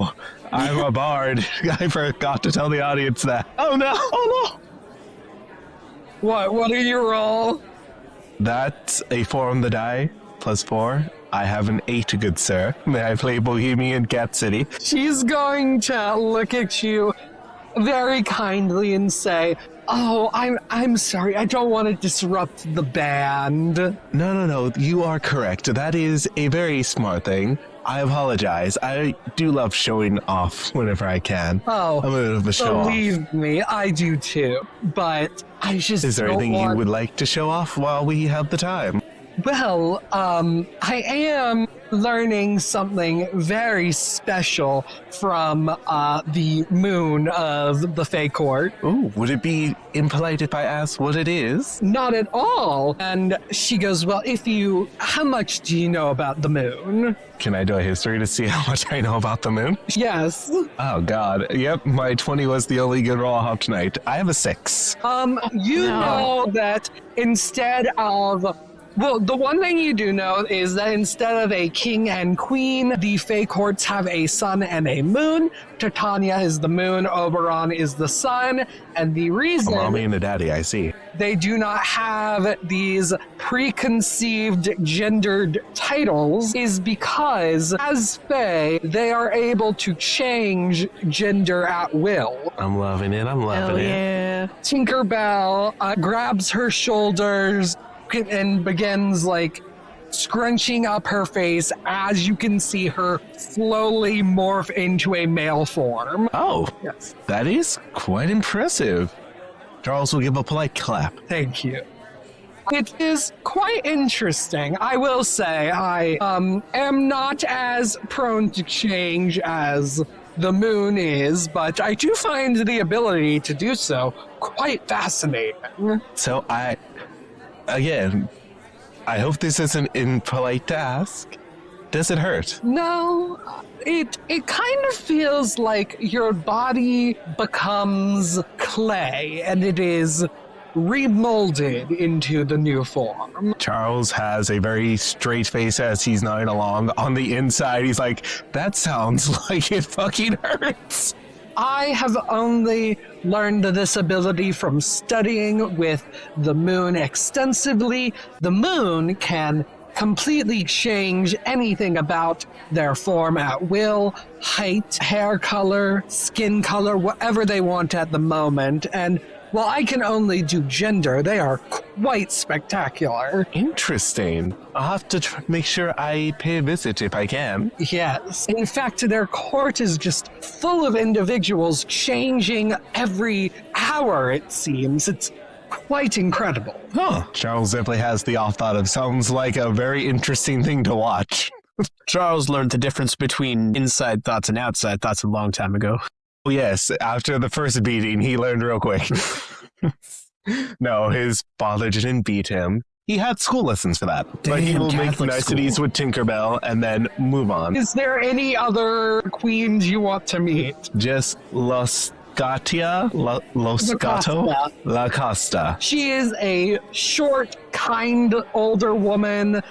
I'm a bard. I forgot to tell the audience that. Oh no! Oh no! What do you roll? That's a 4 on the die, plus 4. I have an 8, good sir. May I play Bohemian Capsody? She's going to look at you very kindly and say, "Oh, I'm sorry. I don't want to disrupt the band." No. You are correct. That is a very smart thing. I apologize. I do love showing off whenever I can. Oh, I'm a bit of a show off. believe me, I do too. But I just Is there don't anything want... you would like to show off while we have the time? Well, I am learning something very special from the moon of the Fae Court. Ooh, would it be impolite if I ask what it is? Not at all. And she goes, "Well, how much do you know about the moon?" Can I do a history to see how much I know about the moon? Yes. Oh, God. Yep, my 20 was the only good roll I have tonight. I have a 6. You know that instead of... Well, the one thing you do know is that instead of a king and queen, the Fae Courts have a sun and a moon. Titania is the moon, Oberon is the sun, and the reason A mommy and a daddy, I see. they do not have these preconceived gendered titles is because, as Fae, they are able to change gender at will. I'm loving it. I'm loving Hell it. yeah. Tinkerbell grabs her shoulders and begins like scrunching up her face as you can see her slowly morph into a male form. Oh, Yes. that is quite impressive. Charles will give a polite clap. Thank you. It is quite interesting. I will say I am not as prone to change as the moon is, but I do find the ability to do so quite fascinating. So Again, I hope this isn't impolite to ask. Does it hurt? No, it kind of feels like your body becomes clay and it is remolded into the new form. Charles has a very straight face as he's nodding along. On the inside, he's like, that sounds like it fucking hurts. I have only learned this ability from studying with the moon extensively. The moon can completely change anything about their form at will, height, hair color, skin color, whatever they want at the moment. And while I can only do gender, they are quite spectacular. Interesting. I'll have to make sure I pay a visit if I can. Yes. In fact, their court is just full of individuals changing every hour, it seems. It's quite incredible. Huh. Charles definitely has the off thought of sounds like a very interesting thing to watch. Charles learned the difference between inside thoughts and outside thoughts a long time ago. Oh, yes, after the first beating, he learned real quick. No, his father didn't beat him. He had school lessons for that. But he will make Catholic niceties school. with Tinkerbell and then move on. Is there any other queens you want to meet? Just Los Gatia? Los Gato? La Costa. She is a short, kind, older woman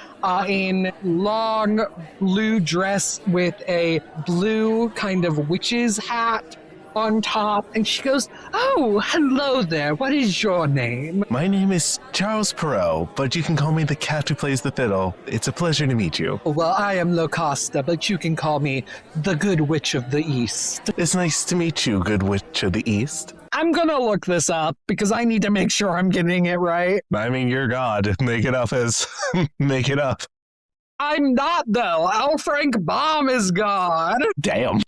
in long blue dress with a blue kind of witch's hat on top. And she goes, "Oh, hello there. What is your name?" My name is Charles Perot, but you can call me the cat who plays the fiddle. It's a pleasure to meet you. "Well, I am Locosta, but you can call me the Good Witch of the East." It's nice to meet you, good witch of the East. I'm gonna look this up because I need to make sure I'm getting it right. I mean, you're God. Make it up as... make it up. I'm not, though. L. Frank Baum is God. Damn.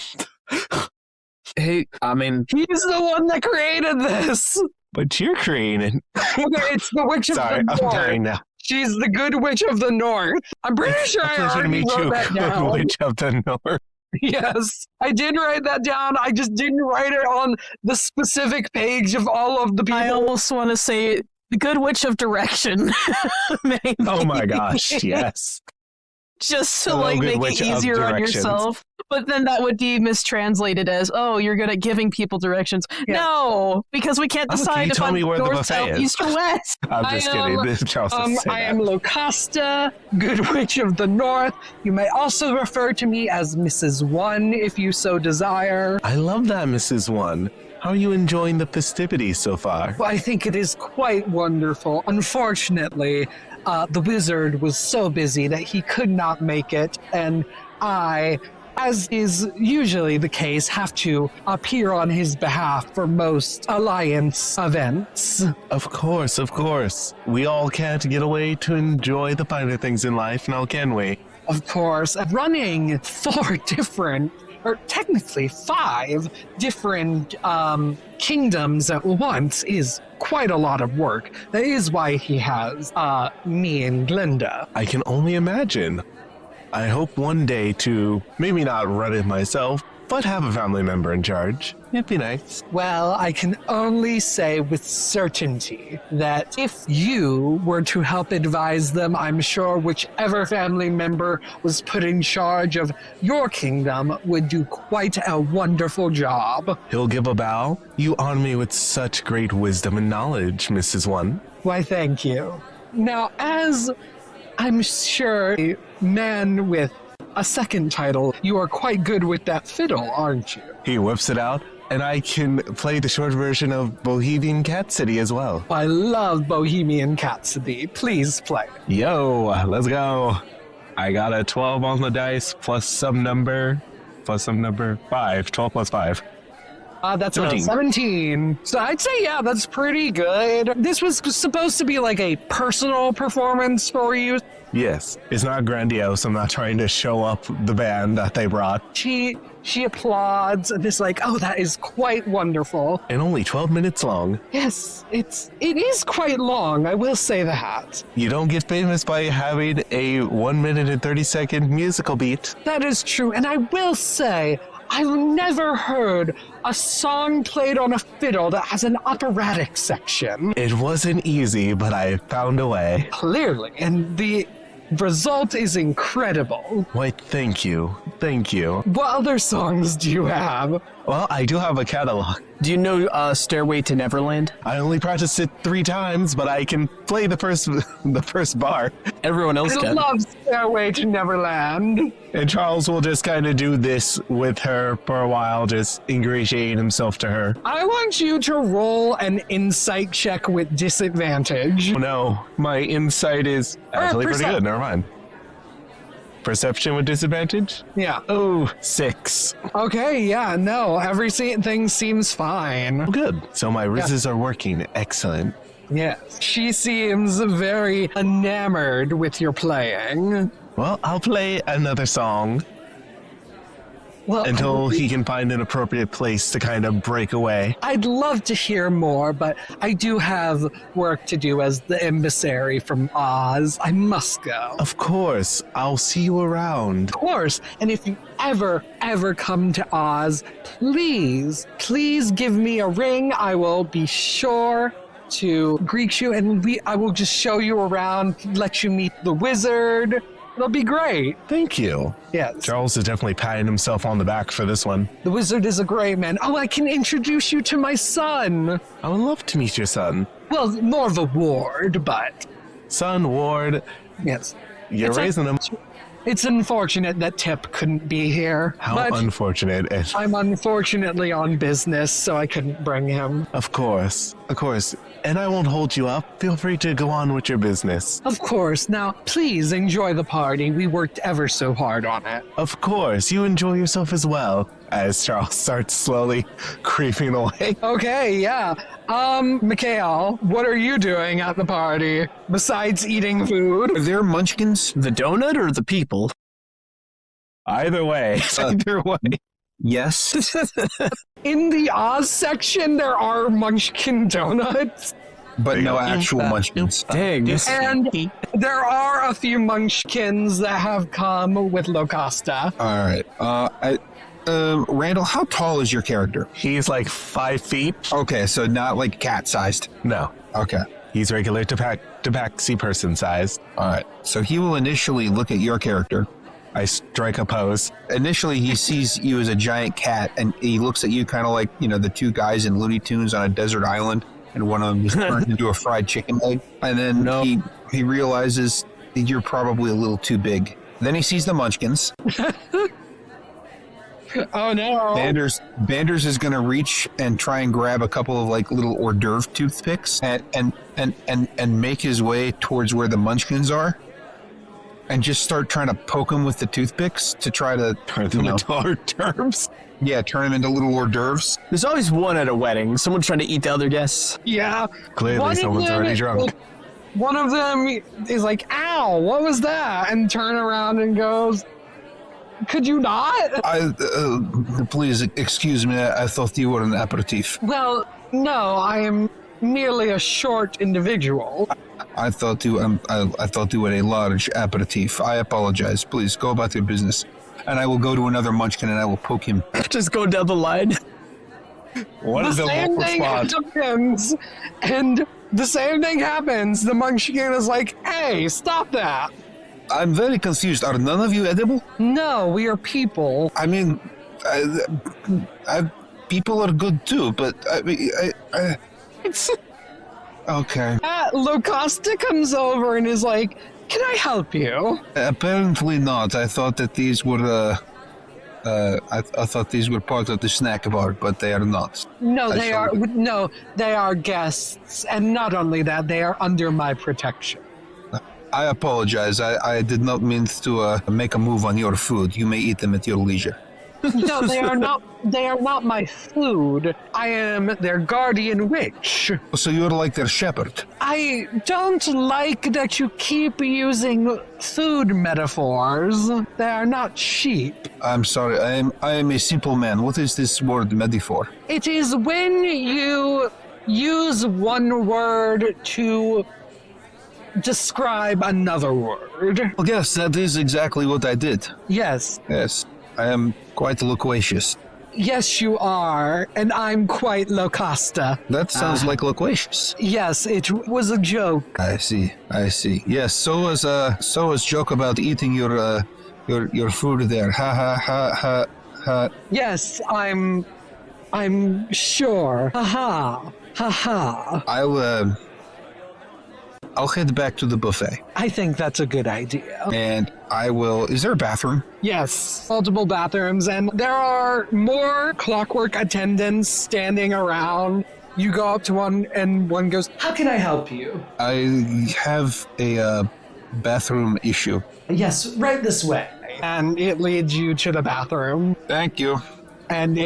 Hey, I mean, He's the one that created this. But you're creating... Okay, it's the Witch of Sorry, the I'm North. dying now. She's the Good Witch of the North. I'm pretty sure I Pleasure to already meet wrote you, that good down. witch of the North. Yes, I did write that down. I just didn't write it on the specific page of all of the people. I almost want to say the Good Witch of Direction. Maybe. Oh my gosh, yes. Just to Hello, Good make Witch it of easier on Directions. yourself. But then that would be mistranslated as, oh, you're good at giving people directions. Yeah. No, because we can't Oh, can decide you if tell I'm me where the north, buffet south, is? east, or west. I'm just kidding. Charles doesn't say I that. am Locusta, Good Witch of the North. You may also refer to me as Mrs. One if you so desire. I love that, Mrs. One. How are you enjoying the festivities so far? Well, I think it is quite wonderful. Unfortunately, the wizard was so busy that he could not make it, and I, as is usually the case, have to appear on his behalf for most Alliance events. Of course, of course. We all can't get away to enjoy the finer things in life, now can we? Of course, running 4 different, or technically 5 different kingdoms at once is quite a lot of work. That is why he has me and Glinda. I can only imagine. I hope one day to maybe not run it myself, but have a family member in charge. It'd be nice. Well, I can only say with certainty that if you were to help advise them, I'm sure whichever family member was put in charge of your kingdom would do quite a wonderful job. He'll give a bow. You honor me with such great wisdom and knowledge, Mrs. One. Why, thank you. Now, as I'm sure a man with a second title, you are quite good with that fiddle, aren't you? He whips it out, and I can play the short version of Bohemian Cat City as well. I love Bohemian Rhapsody. Please play. Yo, let's go. I got a 12 on the dice plus some number 5. 12 plus 5. That's 17. 17. So I'd say, yeah, that's pretty good. This was supposed to be like a personal performance for you. Yes, it's not grandiose. I'm not trying to show up the band that they brought. She applauds and is like, oh, that is quite wonderful. And only 12 minutes long. Yes, it is quite long, I will say that. You don't get famous by having a 1 minute and 30-second musical beat. That is true, and I will say, I've never heard a song played on a fiddle that has an operatic section. It wasn't easy, but I found a way. Clearly, and the result is incredible. Why, thank you. Thank you. What other songs do you have? Well, I do have a catalog. Do you know Stairway to Neverland? I only practiced it 3 times, but I can play the first bar. Everyone else I can. love Stairway to Neverland. And Charles will just kind of do this with her for a while, just ingratiating himself to her. I want you to roll an insight check with disadvantage. Oh no, my insight is actually pretty good. Never mind. Perception with disadvantage? Yeah. Oh, 6. Okay, yeah, no, everything seems fine. Oh, good. So my rizzes are working. Excellent. Yes. She seems very enamored with your playing. Well, I'll play another song Well, until he can find an appropriate place to kind of break away. I'd love to hear more, but I do have work to do as the emissary from Oz. I must go. Of course, I'll see you around. Of course. And if you ever come to Oz, please give me a ring. I will be sure to greet you, and I will just show you around, let you meet the wizard. It'll be great. Thank you. Yes. Charles is definitely patting himself on the back for this one. The wizard is a great man. Oh, I can introduce you to my son. I would love to meet your son. Well, more of a ward, but Son, Ward, yes. you're raising him. It's unfortunate that Tip couldn't be here. How but unfortunate. I'm unfortunately on business, so I couldn't bring him. Of course. And I won't hold you up. Feel free to go on with your business. Of course. Now, please enjoy the party. We worked ever so hard on it. Of course. You enjoy yourself as well. As Charles starts slowly creeping away. Okay, yeah. Mikhail, what are you doing at the party besides eating food? Are there munchkins? The donut or the people? Either way. Either way. Yes. In the Oz section, there are Munchkin donuts. but no actual munchkins. Dang. And there are a few munchkins that have come with Locusta. All right. Randall, how tall is your character? He's like 5 feet. Okay, so not like cat-sized. No, Okay. he's regular tabaxi person sized. All right. So he will initially look at your character. I strike a pose. Initially, he sees you as a giant cat, and he looks at you kind of like, the two guys in Looney Tunes on a desert island, and one of them is turned into a fried chicken leg. And then he realizes that you're probably a little too big. Then he sees the munchkins. Oh no! Banders is going to reach and try and grab a couple of like little hors d'oeuvre toothpicks and make his way towards where the munchkins are, and just start trying to poke them with the toothpicks to try to Turn them into hors d'oeuvres. Yeah, turn them into little hors d'oeuvres. There's always one at a wedding. Someone trying to eat the other guests. Yeah. Clearly, someone's already drunk. One of them is like, "Ow, what was that?" and turn around and goes, "Could you not?" Please excuse me. I thought you were an aperitif. Well, no, I am merely a short individual. I thought you were a large aperitif. I apologize. Please go about your business. And I will go to another munchkin and I will poke him. Just go down the line. What is The the same wolf thing response? happens, and the same thing happens. The munchkin is like, "Hey, stop that!" I'm very confused. Are none of you edible? No, we are people. I mean, people are good too, but okay. Locusta comes over and is like, "Can I help you?" Apparently not. I thought that these were. I thought these were part of the snack bar, but they are not. No, they are. No, they are guests, and not only that, they are under my protection. I apologize. I did not mean to make a move on your food. You may eat them at your leisure. No, they are not. They are not my food. I am their guardian witch. So you're like their shepherd. I don't like that you keep using food metaphors. They are not sheep. I'm sorry. I am a simple man. What is this word metaphor? It is when you use one word to describe another word. Well, yes, that is exactly what I did. Yes. Yes, I am quite loquacious. Yes, you are, and I'm quite Locusta. That sounds like loquacious. Yes, it was a joke. I see. Yes, so was joke about eating your food there. Ha ha ha ha ha. Yes, I'm sure. Ha ha. Ha ha. I'll head back to the buffet. I think that's a good idea. And I will. Is there a bathroom? Yes, multiple bathrooms, and there are more clockwork attendants standing around. You go up to one, and one goes, "How can I help you?" I have a bathroom issue. Yes, right this way. And it leads you to the bathroom, Thank you. and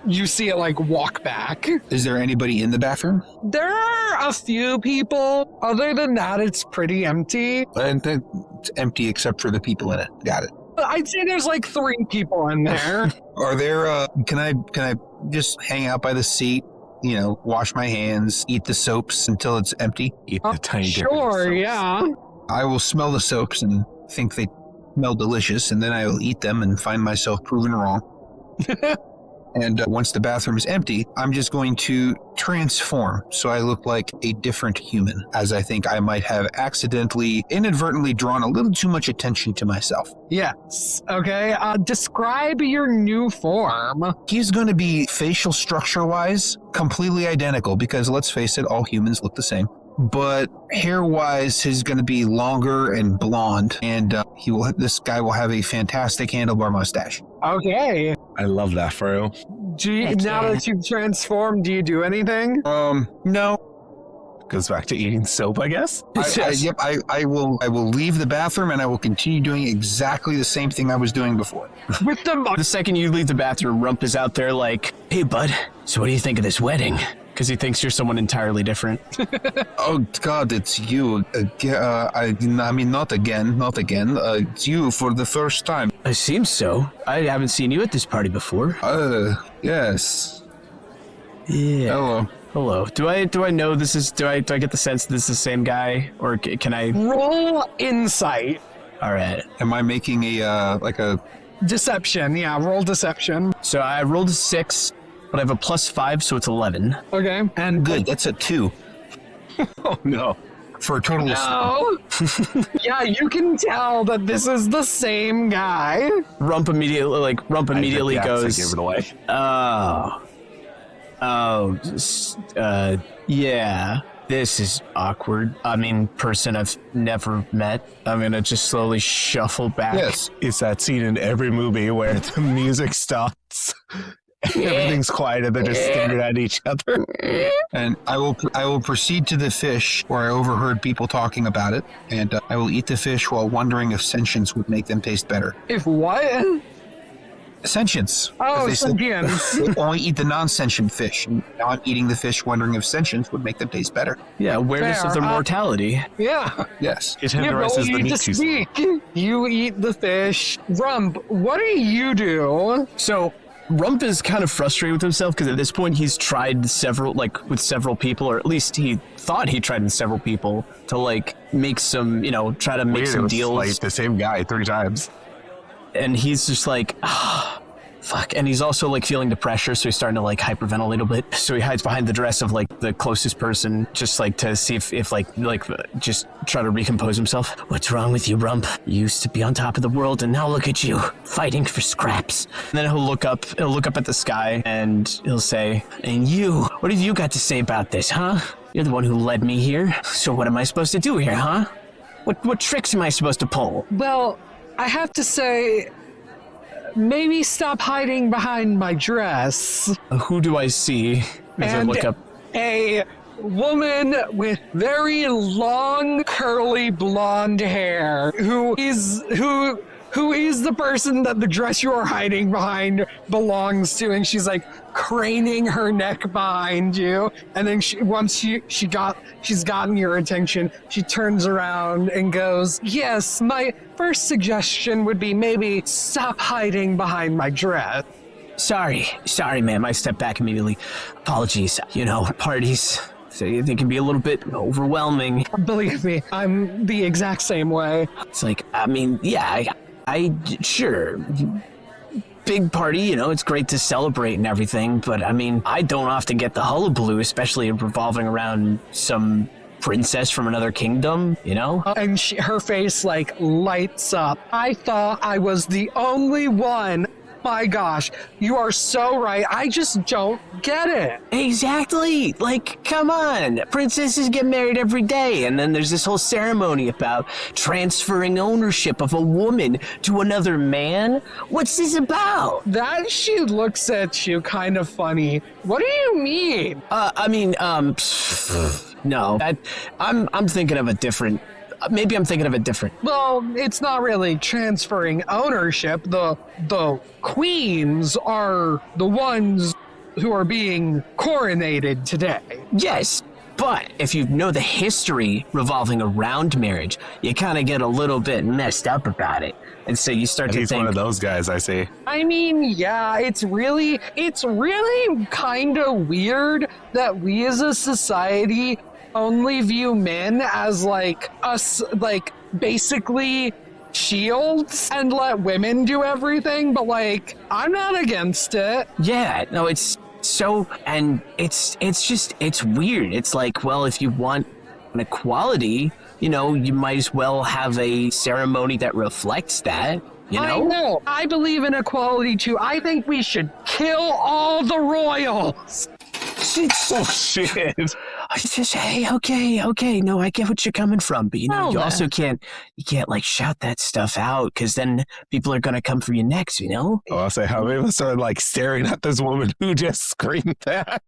you see it like walk back. Is there anybody in the bathroom? There are a few people. Other than that, it's pretty empty. And it's empty except for the people in it. Got it. I'd say there's like 3 people in there. Are there? Can I just hang out by the seat? Wash my hands, eat the soaps until it's empty. Eat the tiny dipping Sure, soaps. yeah. I will smell the soaps and think they smell delicious, and then I will eat them and find myself proven wrong. And once the bathroom is empty, I'm just going to transform so I look like a different human, as I think I might have inadvertently drawn a little too much attention to myself. Yes. Okay. Describe your new form. He's going to be facial structure-wise completely identical because, let's face it, all humans look the same. But hair-wise, he's going to be longer and blonde, and this guy will have a fantastic handlebar mustache. Okay. I love that for you. Now that you've transformed, do you do anything? No. Goes back to eating soap, I guess. I will leave the bathroom and I will continue doing exactly the same thing I was doing before. With The second you leave the bathroom, Rump is out there like, "Hey, bud, so what do you think of this wedding?" Because he thinks you're someone entirely different. Oh, God, it's you. I mean, not again. It's you for the first time. It seems so. I haven't seen you at this party before. Yes. Yeah. Hello. Hello. Do I know this is? Do I get the sense this is the same guy, or can I roll insight? All right. Am I making a Deception? Yeah, roll deception. So I rolled a 6, but I have a +5, so it's 11. Okay, and good? That's a 2 Oh, no. for a total of no. Yeah, you can tell that this is the same guy. Rump immediately goes. Give it away. Yeah. This is awkward. I mean, person I've never met. I'm gonna just slowly shuffle back. Yes. It's that scene in every movie where the music stops and everything's quiet and they're just staring at each other. And I will proceed to the fish where I overheard people talking about it, and I will eat the fish while wondering if sentience would make them taste better. If what? Sentience. Oh, They said sentience. they only eat the non-sentient fish. And now I'm eating the fish wondering if sentience would make them taste better. Yeah, awareness Fair. of their mortality. Yeah. Yes. It You tenderizes the don't need meat to you see. speak. You eat the fish. Rump, what do you do? So Rump is kind of frustrated with himself because at this point he's tried with several people, or at least he thought he tried with several people to make some, try to make Weird, it some was deals. like the same guy 3 times. And he's just like, fuck. And he's also feeling the pressure, so he's starting to hyperventilate a little bit. So he hides behind the dress of the closest person, just to see if just try to recompose himself. What's wrong with you, Rump? You used to be on top of the world, and now look at you, fighting for scraps. And then he'll look up at the sky, and he'll say, and you, what have you got to say about this, huh? You're the one who led me here. So what am I supposed to do here, huh? What tricks am I supposed to pull? Well, I have to say, maybe stop hiding behind my dress. Who do I see as I And look up? a woman with very long, curly blonde hair who is the person that the dress you're hiding behind belongs to, and she's craning her neck behind you, and then she's gotten your attention, she turns around and goes, yes, my first suggestion would be maybe stop hiding behind my dress. Sorry, ma'am. I step back immediately. Apologies. Parties, so they can be a little bit overwhelming. Believe me, I'm the exact same way. It's I sure. Big party, it's great to celebrate and everything, but I don't often get the hullabaloo, especially revolving around some princess from another kingdom, And her face lights up. I thought I was the only one. My gosh, you are so right. I just don't get it. Exactly. Come on. Princesses get married every day, and then there's this whole ceremony about transferring ownership of a woman to another man. What's this about? That she looks at you kind of funny. What do you mean? No. I'm thinking of a different. Maybe I'm thinking of it different. Well, it's not really transferring ownership. The queens are the ones who are being coronated today. Yes, but if you know the history revolving around marriage, you kind of get a little bit messed up about it. And so you start to He's think, one of those guys, I see. I mean, yeah, it's really kind of weird that we as a society only view men as us, basically shields, and let women do everything, but I'm not against it. yeah, no, it's so, and it's weird. It's well, if you want an equality, you might as well have a ceremony that reflects that. I know. I believe in equality too. I think we should kill all the royals. Oh, shit. It's just, hey, okay, no, I get what you're coming from, but you also can't shout that stuff out, because then people are gonna come for you next, Oh, I'll say, how many of us are staring at this woman who just screamed that?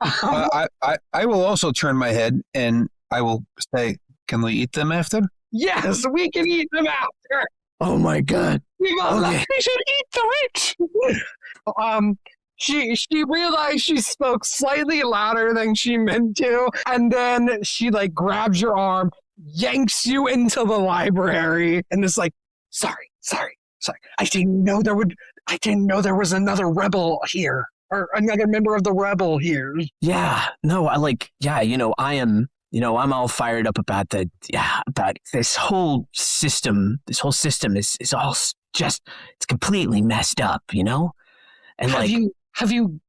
I will also turn my head and I will say, can we eat them after? Yes, we can eat them after. Oh my god. We should eat the witch. She realized she spoke slightly louder than she meant to, and then she grabs your arm, yanks you into the library, and is sorry. I didn't know there was another rebel here. or another member of the rebel here. Yeah, no, I'm all fired up about about this whole system. This whole system is all just, it's completely messed up, And have you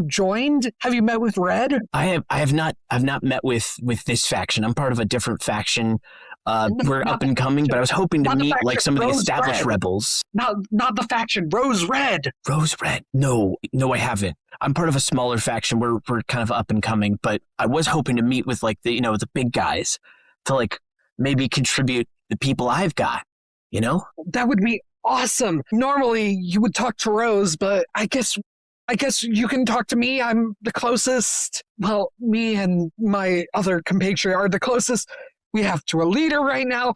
joined? Have you met with Red? I've not met with this faction. I'm part of a different faction. We're up and coming, but I was hoping to meet like some of the established rebels. Not the faction, Rose Red. Rose Red? No, I haven't. I'm part of a smaller faction. We're kind of up and coming, but I was hoping to meet with like the big guys to like maybe contribute the people I've got, That would be awesome. Normally you would talk to Rose, but I guess you can talk to me. I'm the closest. Well, me and my other compatriot are the closest we have to a leader right now.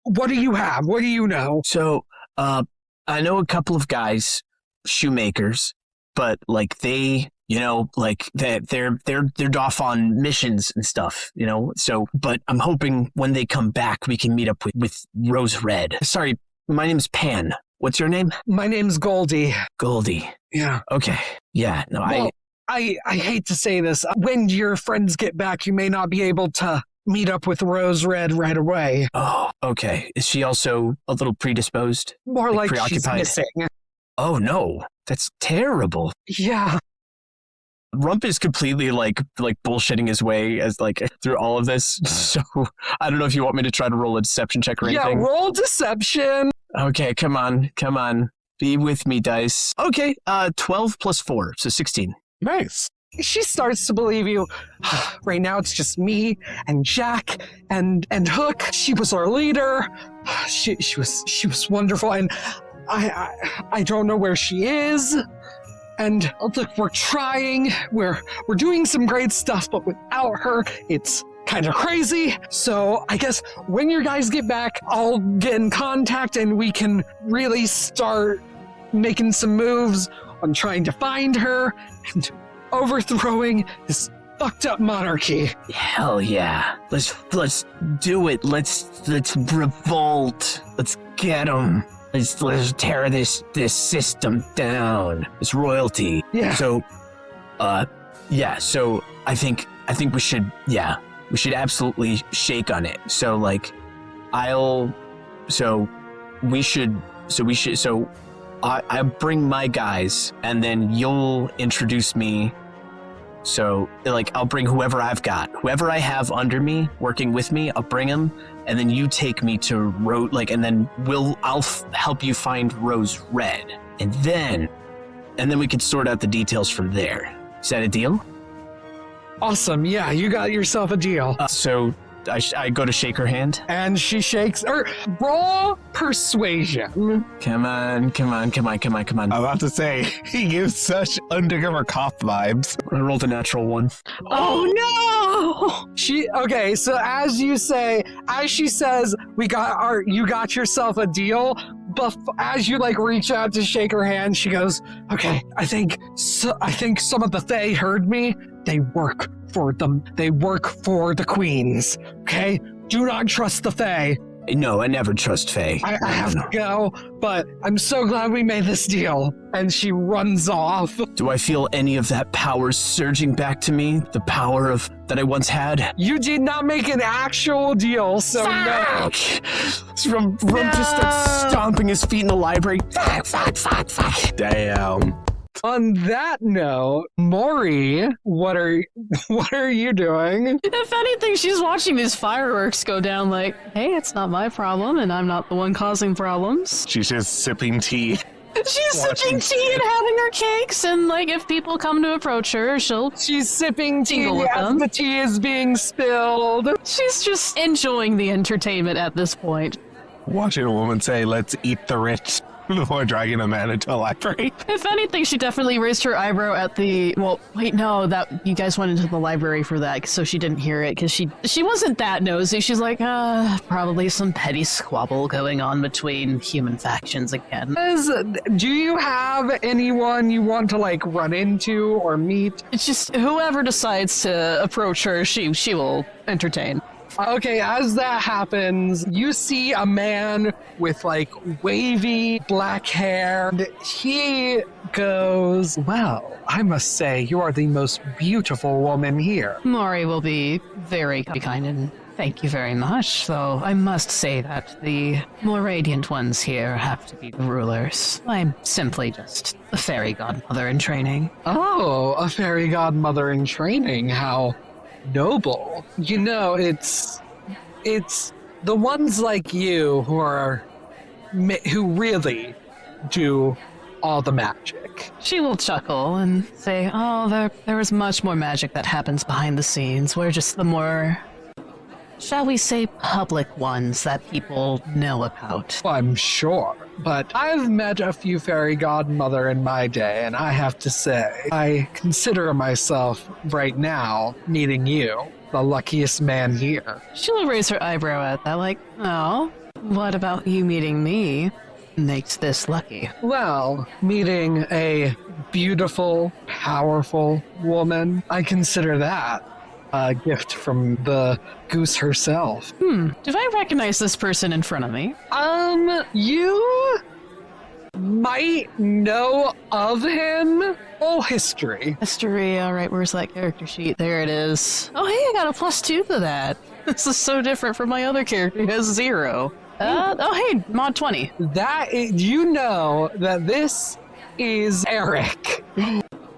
What do you have? What do you know? So, I know a couple of guys, shoemakers, but like they, they're off on missions and stuff, So, but I'm hoping when they come back, we can meet up with Rose Red. Sorry, my name's Pan. What's your name? My name's Goldie. Goldie. Yeah. Okay. Yeah. No, well, I hate to say this. When your friends get back, you may not be able to meet up with Rose Red right away. Oh, okay. Is she also a little predisposed? More like preoccupied? She's missing. Oh, no. That's terrible. Yeah. Rump is completely like bullshitting his way as like through all of this. So I don't know if you want me to try to roll a deception check or anything. Yeah, roll deception. Okay, come on. Be with me, dice. Okay, 12 plus 4, so 16. Nice. She starts to believe you. Right now it's just me and Jack and Hook. She was our leader. She was wonderful, and I don't know where she is. And look, we're trying. We're doing some great stuff, but without her, it's kind of crazy. So I guess when you guys get back, I'll get in contact and we can really start making some moves on trying to find her and overthrowing this fucked up monarchy. Hell yeah. Let's do it. Let's revolt. Let's get them. Let's tear this system down. This royalty. Yeah. So so I think we should absolutely shake on it. So like I'll bring my guys and then you'll introduce me. So like I'll bring whoever I've got, whoever I have under me working with me, I'll bring them, and then you take me to and then I'll help you find Rose Red, and then we can sort out the details from there. Is that a deal? Awesome. Yeah, you got yourself a deal. So I go to shake her hand, and she shakes. Roll persuasion. Come on. I'm about to say, he gives such undercover cop vibes. I rolled a natural 1. Oh no! Okay, so as she says, you got yourself a deal. But as you reach out to shake her hand, she goes, "Okay, I think some of the Fae heard me. They work for them. They work for the queens. Okay, do not trust the Fae." No, I never trust Fae. I have to go, but I'm so glad we made this deal. And she runs off. Do I feel any of that power surging back to me? The power that I once had? You did not make an actual deal, so no. Rump just starts stomping his feet in the library. Fuck. Damn. On that note, Maury, what are you doing? If anything, she's watching these fireworks go down like, hey, it's not my problem and I'm not the one causing problems. She's just sipping tea. She's sipping tea and having her cakes, and if people come to approach her, she's sipping tea with as them. The tea is being spilled. She's just enjoying the entertainment at this point. Watching a woman say, "Let's eat the rich," before dragging a man into a library. If anything, she definitely raised her eyebrow at that you guys went into the library for that, so she didn't hear it, because she wasn't that nosy. She's like, probably some petty squabble going on between human factions again. Do you have anyone you want to run into or meet? It's just whoever decides to approach her, she will entertain. Okay, as that happens, you see a man with like wavy black hair. And he goes, "Well, I must say, you are the most beautiful woman here." Maury will be very kind and thank you very much, though I must say that the more radiant ones here have to be the rulers. I'm simply just a fairy godmother in training. Oh, a fairy godmother in training. How noble. You know, it's the ones like you who really do all the magic. She will chuckle and say, "Oh, there is much more magic that happens behind the scenes. We're just the more, shall we say, public ones that people know about." I'm sure, but I've met a few fairy godmother in my day, and I have to say, I consider myself right now meeting you, the luckiest man here. She'll raise her eyebrow at that, like, "Oh, what about you meeting me makes this lucky?" Well, meeting a beautiful, powerful woman, I consider that a gift from the goose herself. Do I recognize this person in front of me? You might know of him. Oh, history. History, alright, where's that character sheet? There it is. Oh, hey, I got a +2 to that. This is so different from my other character who has 0. Hey, mod 20. You know that this is Eric.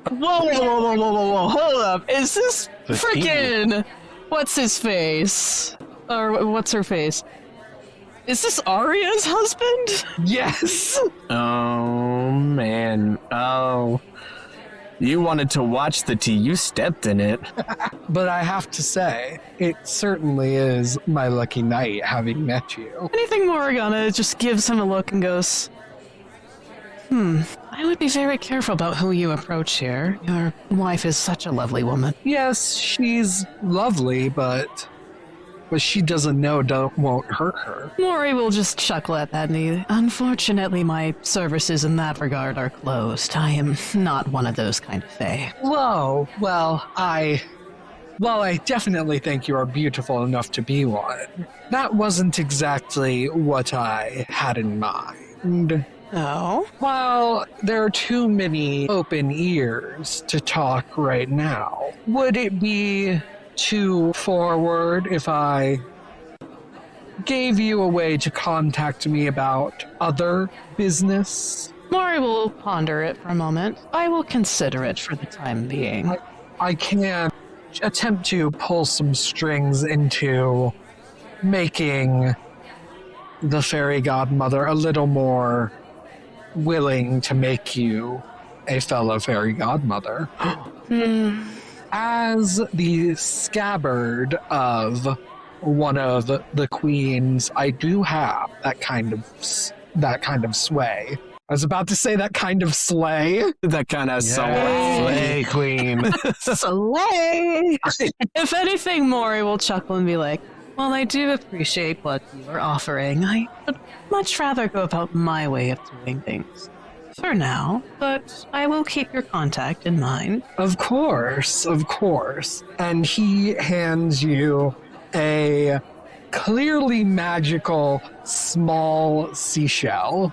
Whoa, hold up. Is this freaking... What's his face? Or what's her face? Is this Arya's husband? Yes. Oh, man. Oh. You wanted to watch the tea. You stepped in it. But I have to say, it certainly is my lucky night having met you. Anything Morgana just gives him a look and goes, I would be very careful about who you approach here. Your wife is such a lovely woman. Yes, she's lovely, but what she doesn't know won't hurt her. Maury will just chuckle at that. And unfortunately, my services in that regard are closed. I am not one of those kind of fae. Whoa, well, I definitely think you are beautiful enough to be one. That wasn't exactly what I had in mind. Oh? Well, there are too many open ears to talk right now. Would it be too forward if I gave you a way to contact me about other business? Maury will ponder it for a moment. I will consider it for the time being. I can attempt to pull some strings into making the fairy godmother a little more willing to make you a fellow fairy godmother. As the scabbard of one of the queens, I do have that kind of sway. I was about to say that kind of slay. That kind of slay queen. Slay! If anything, Maury will chuckle and be like, well, I do appreciate what you are offering. I would much rather go about my way of doing things for now, but I will keep your contact in mind. Of course. And he hands you a clearly magical small seashell.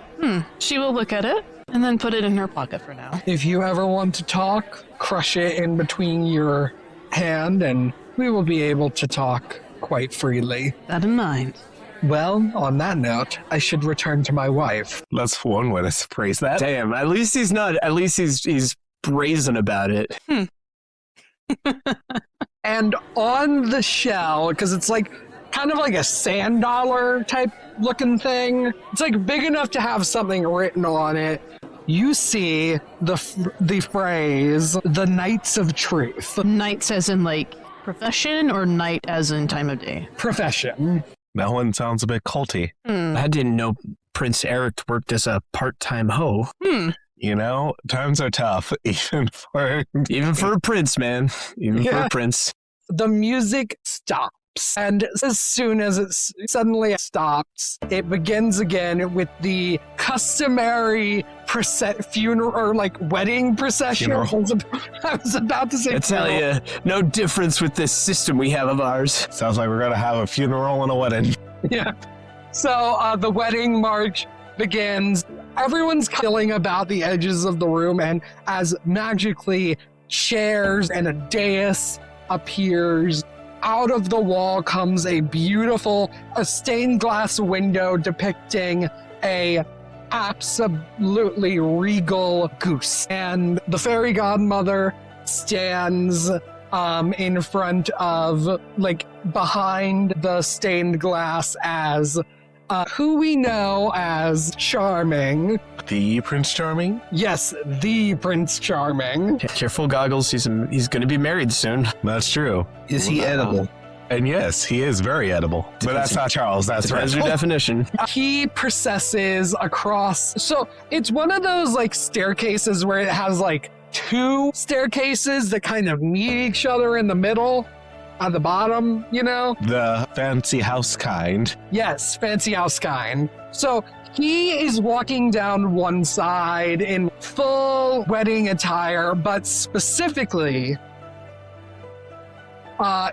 She will look at it and then put it in her pocket for now. If you ever want to talk, crush it in between your hand and we will be able to talk quite freely. That in mind. Well, on that note, I should return to my wife. That's one way to phrase that. Damn, at least he's brazen about it. And on the shell, because it's like kind of like a sand dollar type looking thing, it's like big enough to have something written on it. You see the phrase, the Knights of Truth. Knights as in like profession or night as in time of day? Profession. That one sounds a bit culty. I didn't know Prince Eric worked as a part-time hoe. You know, times are tough, even for a prince, man. For a prince. The music stops stops. And as soon as it suddenly stops, it begins again with the customary funeral or like wedding procession. I was about to say I tell you, no difference with this system we have of ours. Sounds like we're going to have a funeral and a wedding. Yeah. So the wedding march begins. Everyone's chilling about the edges of the room, and as magically chairs and a dais appears, out of the wall comes a stained glass window depicting a absolutely regal goose. And the fairy godmother stands in front of, like, behind the stained glass as who we know as Charming. The Prince Charming? Yes, the Prince Charming. Careful, Goggles. He's going to be married soon. That's true. Is he edible? And yes, he is very edible. But that's not Charles. That's Depends your definition. He processes across. So it's one of those like staircases where it has like two staircases that kind of meet each other in the middle. At the bottom, you know? The fancy house kind. Yes, fancy house kind. So he is walking down one side in full wedding attire, but specifically,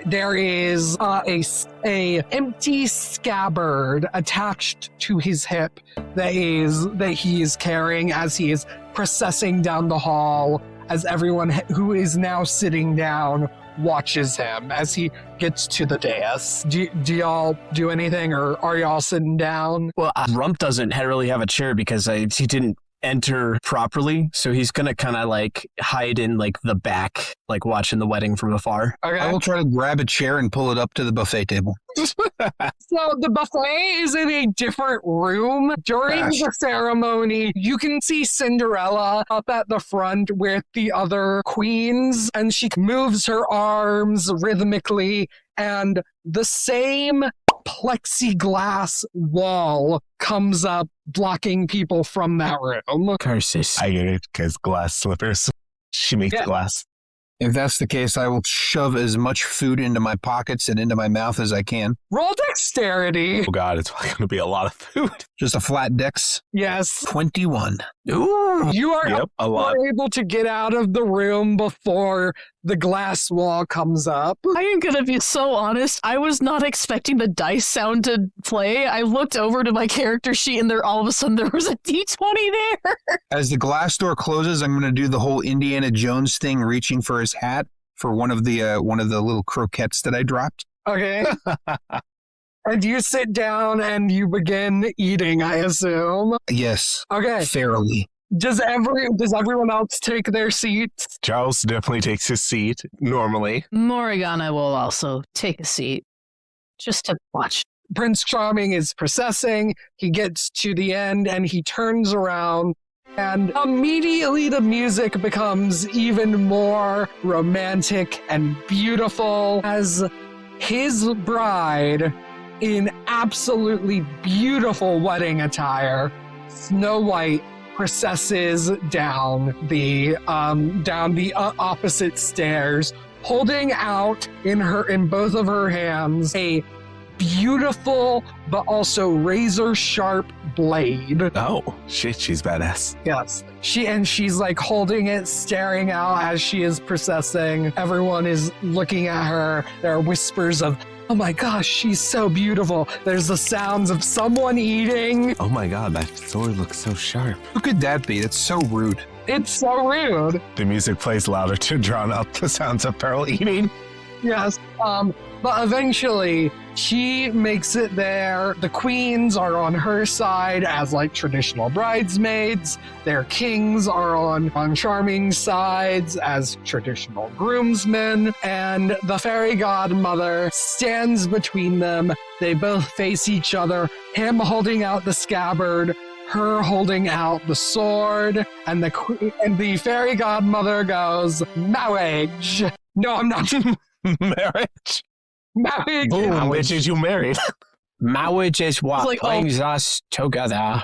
there is a empty scabbard attached to his hip that he is carrying as he is processing down the hall, as everyone who is now sitting down watches him as he gets to the dais. Do y'all do anything, or are y'all sitting down? Well, Rump doesn't really have a chair because he didn't enter properly, so he's gonna kind of like hide in like the back, like watching the wedding from afar. Okay. I will try to grab a chair and pull it up to the buffet table. So the buffet is in a different room. During the ceremony, you can see Cinderella up at the front with the other queens, and she moves her arms rhythmically, and the same plexiglass wall comes up, blocking people from that room. Curses. I get it, because glass slippers. She makes glass. If that's the case, I will shove as much food into my pockets and into my mouth as I can. Roll dexterity. Oh God, it's probably going to be a lot of food. Just a flat dex. Yes. 21. Ooh. You are a lot. able to get out of the room before the glass wall comes up. I am going to be so honest. I was not expecting the dice sound to play. I looked over to my character sheet and all of a sudden there was a D20 there. As the glass door closes, I'm going to do the whole Indiana Jones thing, reaching for his hat for one of the little croquettes that I dropped. Okay. And you sit down and you begin eating, I assume. Yes. Okay. Fairly. Does everyone else take their seats? Charles definitely takes his seat, normally. Morgana will also take a seat, just to watch. Prince Charming is processing. He gets to the end and he turns around, and immediately the music becomes even more romantic and beautiful as his bride, in absolutely beautiful wedding attire, Snow White, processes down the opposite stairs, holding out in both of her hands a beautiful but also razor sharp blade. Oh shit, she's badass. Yes. She's like holding it, staring out as she is processing. Everyone is looking at her. There are whispers of, "Oh my gosh, she's so beautiful." There's the sounds of someone eating. Oh my God, that sword looks so sharp. Who could that be? That's so rude. It's so rude. The music plays louder to drown out the sounds of Pearl eating. Yes. But eventually she makes it there. The queens are on her side as like traditional bridesmaids. Their kings are on Charming's sides as traditional groomsmen. And the fairy godmother stands between them. They both face each other, him holding out the scabbard, her holding out the sword, and the fairy godmother goes, "Marriage." No, I'm not. Marriage. Marriage. How much is you married? Marriage is what like, brings us together.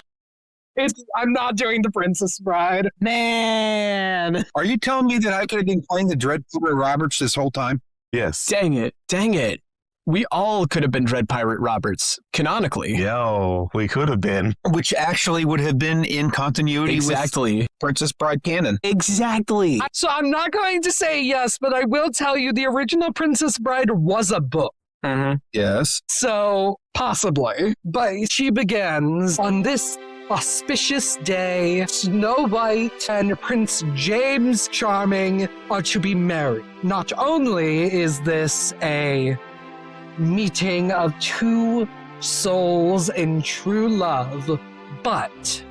I'm not doing the Princess Bride. Man. Are you telling me that I could have been playing the Dreadful Roberts this whole time? Yes. Dang it. We all could have been Dread Pirate Roberts, canonically. Yo, we could have been. Which actually would have been in continuity with Princess Bride canon. Exactly. So I'm not going to say yes, but I will tell you the original Princess Bride was a book. Mm-hmm. Yes. So, possibly. But she begins on this auspicious day. Snow White and Prince James Charming are to be married. Not only is this a meeting of two souls in true love, but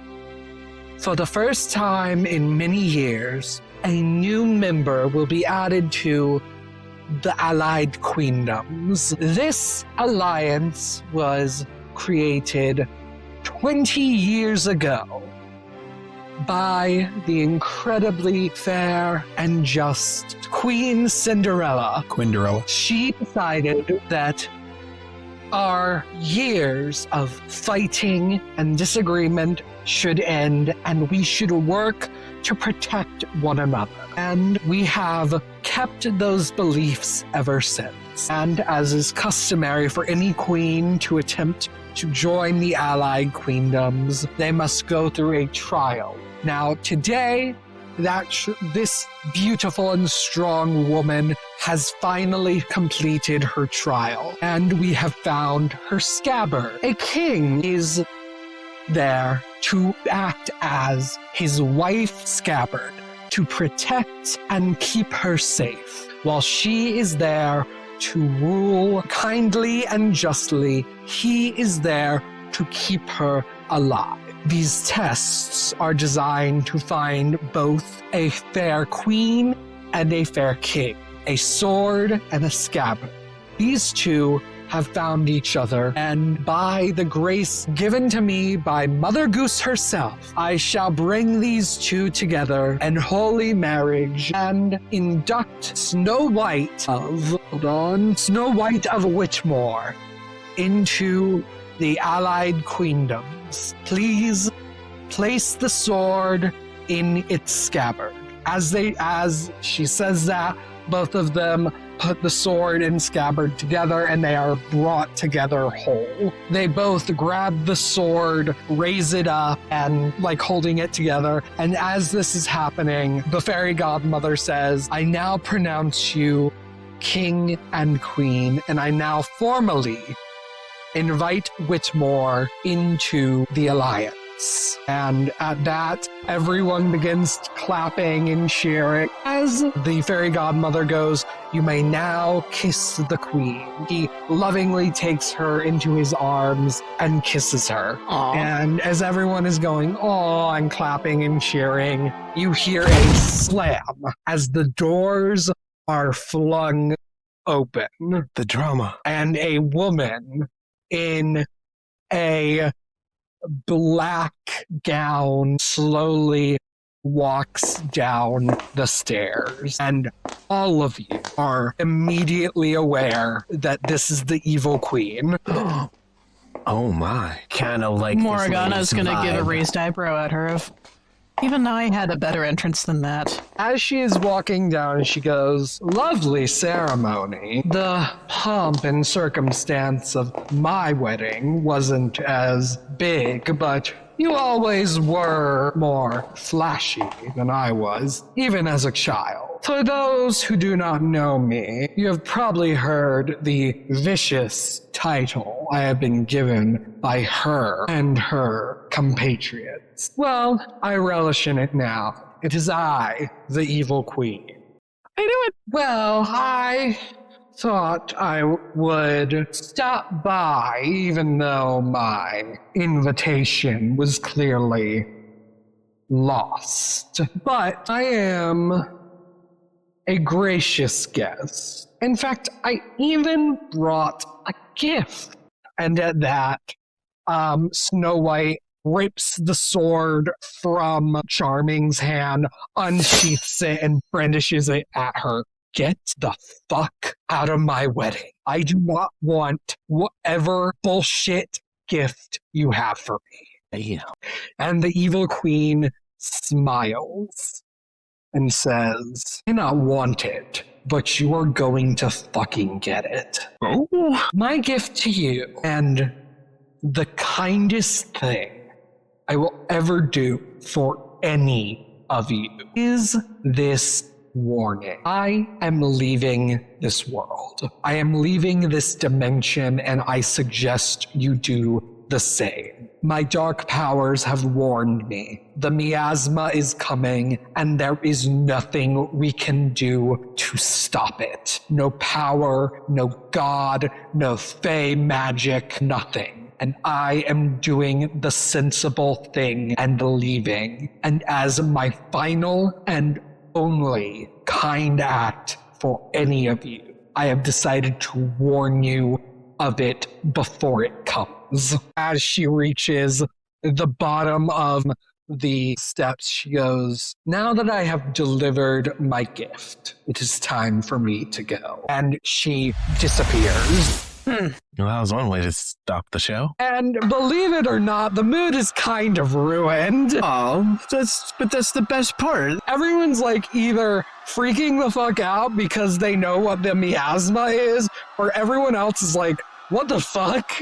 for the first time in many years, a new member will be added to the Allied Queendoms. This alliance was created 20 years ago by the incredibly fair and just Queen Cinderella. Quinderella. She decided that our years of fighting and disagreement should end, and we should work to protect one another. And we have kept those beliefs ever since. And as is customary for any queen to attempt to join the Allied Queendoms, they must go through a trial. Now, today, this beautiful and strong woman has finally completed her trial, and we have found her scabbard. A king is there to act as his wife scabbard, to protect and keep her safe, while she is there to rule kindly and justly. He is there to keep her alive. These tests are designed to find both a fair queen and a fair king, a sword and a scabbard. These two have found each other, and by the grace given to me by Mother Goose herself, I shall bring these two together in holy marriage and induct Snow White of Whitmore into the Allied Queendoms. Please place the sword in its scabbard. As she says that, both of them put the sword and scabbard together, and they are brought together whole. They both grab the sword, raise it up, and holding it together. And as this is happening, the fairy godmother says, I now pronounce you king and queen, and I now formally invite Whitmore into the alliance. And at that, everyone begins clapping and cheering. As the fairy godmother goes, you may now kiss the queen. He lovingly takes her into his arms and kisses her. Aww. And as everyone is going, oh, and clapping and cheering, you hear a slam as the doors are flung open. The drama. And a woman in a black gown slowly walks down the stairs, and all of you are immediately aware that this is the evil queen. Oh my. Kind of like Morgana's gonna give a raised eyebrow at her of, even I had a better entrance than that. As she is walking down, she goes, lovely ceremony. The pomp and circumstance of my wedding wasn't as big, but you always were more flashy than I was, even as a child. For those who do not know me, you have probably heard the vicious title I have been given by her and her compatriots. Well, I relish in it now. It is I, the evil queen. I do it. Well, I thought I would stop by, even though my invitation was clearly lost. But I am a gracious guest. In fact, I even brought a gift. And at that, Snow White rips the sword from Charming's hand, unsheaths it, and brandishes it at her. Get the fuck out of my wedding. I do not want whatever bullshit gift you have for me. Yeah. And the evil queen smiles and says, I do not want it. but you are going to fucking get it. Oh. My gift to you, and the kindest thing I will ever do for any of you, is this warning. I am leaving this world. I am leaving this dimension, and I suggest you do the same. My dark powers have warned me. The miasma is coming, and there is nothing we can do to stop it. No power, no god, no fey magic, nothing. And I am doing the sensible thing and leaving. And as my final and only kind act for any of you, I have decided to warn you of it before it comes. As she reaches the bottom of the steps, she goes, now that I have delivered my gift, it is time for me to go. And she disappears. Well, that was one way to stop the show. And believe it or not, the mood is kind of ruined. Oh, that's the best part. Everyone's like either freaking the fuck out because they know what the miasma is, or everyone else is like, what the fuck?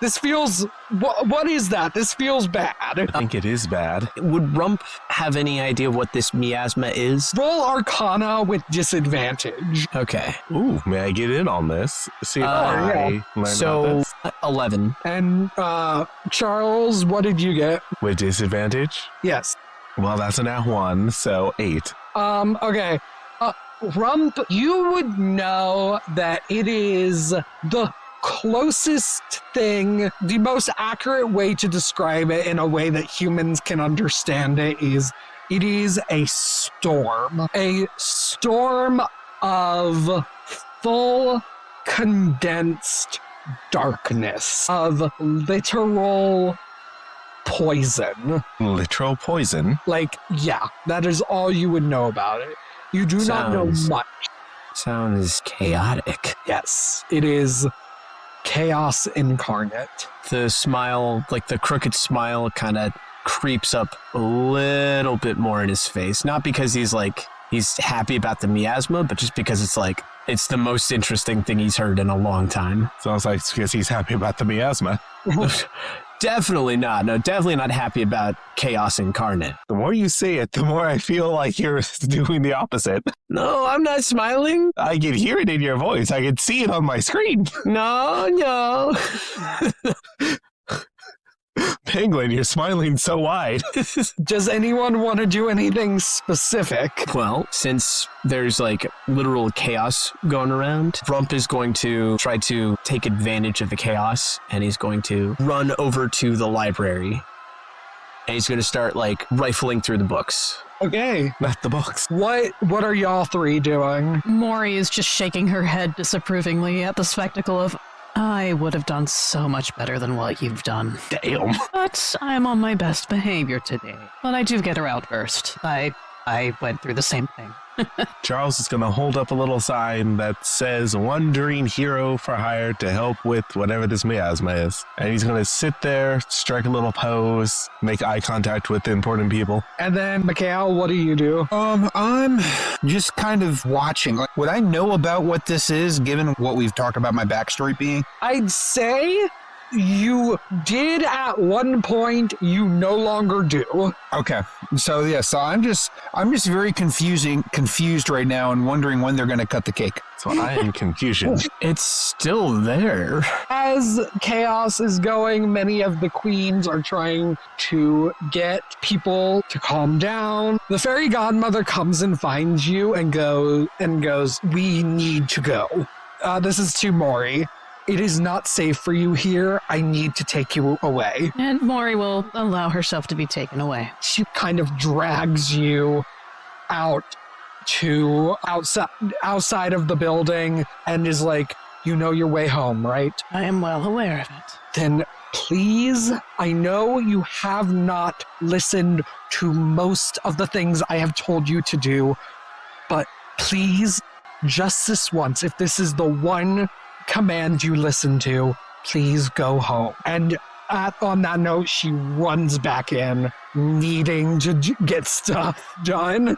This feels, what is that? This feels bad. I think it is bad. Would Rump have any idea what this miasma is? Roll Arcana with disadvantage. Okay. Ooh, may I get in on this? See if I learn So, about this. 11. And Charles, what did you get? With disadvantage? Yes. Well, that's a nat 1, so 8. Okay. Rump, you would know that it is the closest thing, the most accurate way to describe it in a way that humans can understand it is a storm of full condensed darkness, of literal poison. Literal poison? Like, yeah, that is all you would know about it. You do not know much. Sounds chaotic. Yes, it is chaos incarnate. The smile, like the crooked smile, kind of creeps up a little bit more in his face. Not because he's happy about the miasma, but just because it's the most interesting thing he's heard in a long time. Sounds like it's because he's happy about the miasma. Definitely not. No, definitely not happy about chaos incarnate. The more you say it, the more I feel like you're doing the opposite. No, I'm not smiling. I can hear it in your voice. I can see it on my screen. No. Penguin, you're smiling so wide. Does anyone want to do anything specific? Well, since there's literal chaos going around, Rump is going to try to take advantage of the chaos, and he's going to run over to the library, and he's going to start rifling through the books. Okay. Not the books. What are y'all three doing? Maury is just shaking her head disapprovingly at the spectacle of, I would have done so much better than what you've done. Damn. But I'm on my best behavior today. But I do get her outburst. I went through the same thing. Charles is going to hold up a little sign that says Wandering Hero for Hire to help with whatever this miasma is. And he's going to sit there, strike a little pose, make eye contact with important people. And then, Mikhail, what do you do? I'm just kind of watching. Would I know about what this is, given what we've talked about my backstory being? I'd say you did at one point, you no longer do. Okay. So I'm just very confused right now and wondering when they're going to cut the cake. So I am confusion. It's still there. As chaos is going, many of the queens are trying to get people to calm down. The fairy godmother comes and finds you and goes, we need to go. This is to Maury. It is not safe for you here. I need to take you away. And Maury will allow herself to be taken away. She kind of drags you out to outside of the building and is like, you know your way home, right? I am well aware of it. Then please, I know you have not listened to most of the things I have told you to do, but please, just this once, if this is the one command you listen to, please go home. And on that note, she runs back in, needing to get stuff done.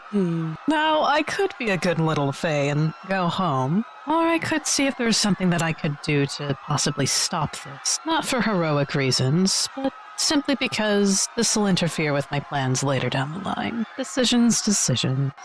Now, I could be a good little fae and go home. Or I could see if there's something that I could do to possibly stop this. Not for heroic reasons, but simply because this will interfere with my plans later down the line. Decisions.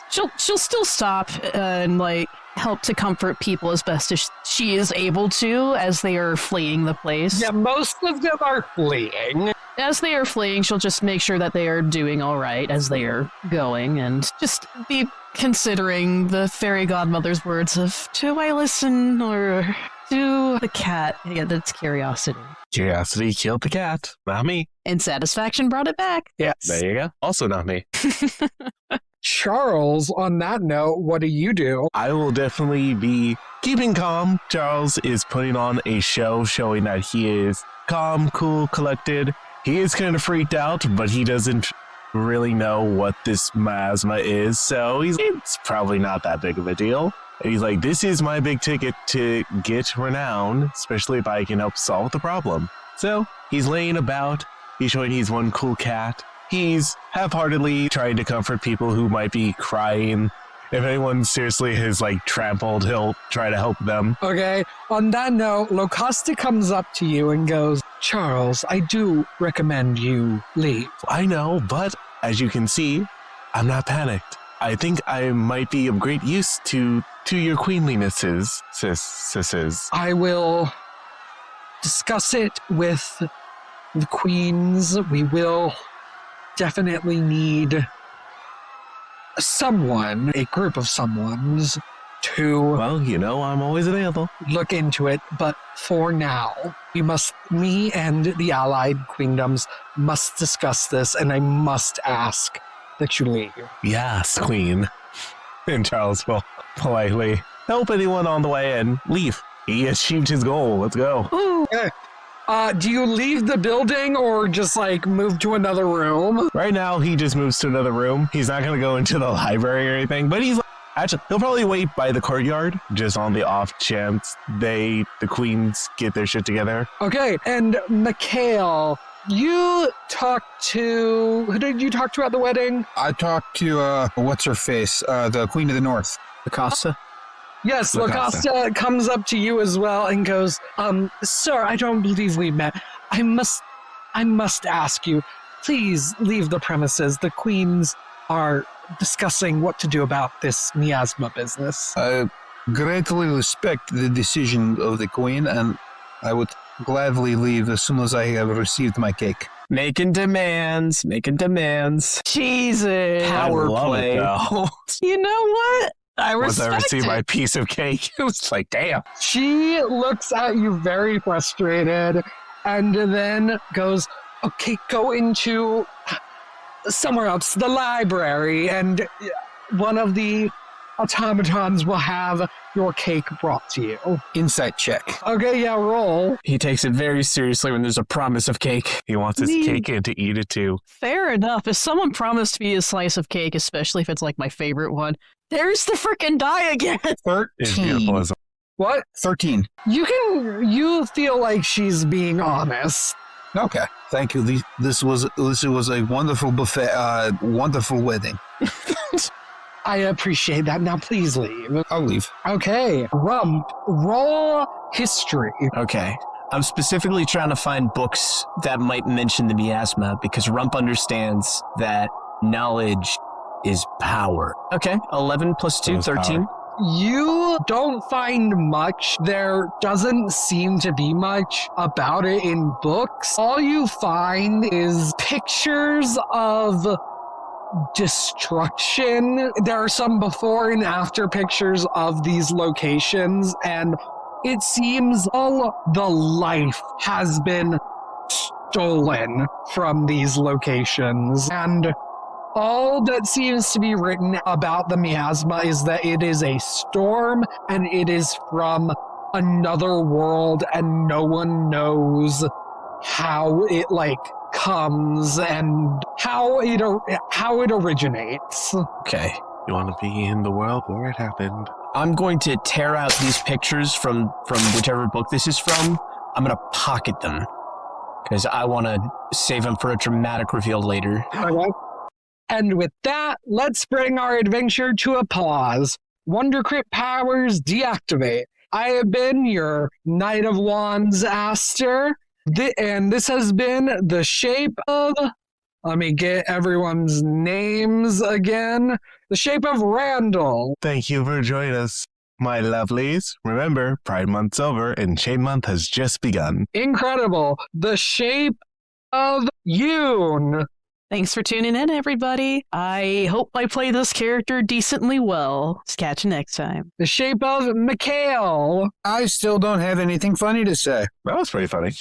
She'll still stop and, like, help to comfort people as best as she is able to as they are fleeing the place. Yeah, most of them are fleeing. As they are fleeing, she'll just make sure that they are doing all right as they are going and just be considering the fairy godmother's words of, do I listen or do the cat get its curiosity? Curiosity killed the cat, not me. And satisfaction brought it back. Yes. There you go. Also not me. Charles, on that note, what do you do? I will definitely be keeping calm. Charles is putting on a show showing that he is calm, cool, collected. He is kind of freaked out, but he doesn't really know what this miasma is, so it's probably not that big of a deal. And he's like, this is my big ticket to get renown, especially if I can help solve the problem. So he's laying about. He's showing he's one cool cat. He's half-heartedly trying to comfort people who might be crying. If anyone seriously is like trampled, he'll try to help them. Okay, on that note, Locosta comes up to you and goes, Charles, I do recommend you leave. I know, but as you can see, I'm not panicked. I think I might be of great use to your queenlinesses, sisses. I will discuss it with the queens. We will definitely need someone, a group of someones, to Well, you know, I'm always available. look into it. But for now, me and the allied queendoms must discuss this, and I must ask that you leave. Yes, queen. And Charles will politely help anyone on the way and leave. He achieved his goal. Let's go. Okay. Do you leave the building or just like move to another room? Right now, he just moves to another room. He's not going to go into the library or anything, but actually, he'll probably wait by the courtyard, just on the off chance the queens get their shit together. Okay, and Mikhail, you talked to... Who did you talk to at the wedding? I talked to, what's-her-face, the Queen of the North. Picasso? Yes, Locosta. Locosta comes up to you as well and goes, Sir, I don't believe we met. I must ask you, please leave the premises. The queens are discussing what to do about this miasma business. I greatly respect the decision of the Queen, and I would gladly leave as soon as I have received my cake. Making demands. Jesus. Power I love play. it, though. You know what? I Once I respect received it. my piece of cake, it was like, damn. She looks at you very frustrated and then goes, okay, go into somewhere else, the library, and one of the automatons will have your cake brought to you. Insight check. Okay, yeah, roll. He takes it very seriously when there's a promise of cake. He wants his Me. cake and to eat it too. Fair enough. If someone promised me a slice of cake, especially if it's like my favorite one, there's the frickin' die again. 13. It's beautiful as What? 13. You feel like she's being honest. Okay. Thank you. This was a wonderful buffet, wonderful wedding. I appreciate that. Now please leave. I'll leave. Okay, Rump, roll history. Okay. I'm specifically trying to find books that might mention the miasma because Rump understands that knowledge is power. Okay. 11 plus 2, That is 13. You don't find much. There doesn't seem to be much about it in books. All you find is pictures of destruction. There are some before and after pictures of these locations, and it seems all the life has been stolen from these locations. And all that seems to be written about the miasma is that it is a storm and it is from another world, and no one knows how it comes and how it originates. Okay. you want to be in the world where it happened. I'm going to tear out these pictures from whichever book this is from. I'm going to pocket them. because I want to save him for a dramatic reveal later. Okay. And with that, let's bring our adventure to a pause. Wonder Crit powers deactivate. I have been your Knight of Wands, Aster, and this has been the shape of... Let me get everyone's names again. The shape of Randall. Thank you for joining us, my lovelies. Remember, Pride Month's over and Shade Month has just begun. Incredible. The shape of Yoon. Thanks for tuning in, everybody. I hope I play this character decently well. Catch you next time. The shape of Mikhail. I still don't have anything funny to say. That was pretty funny.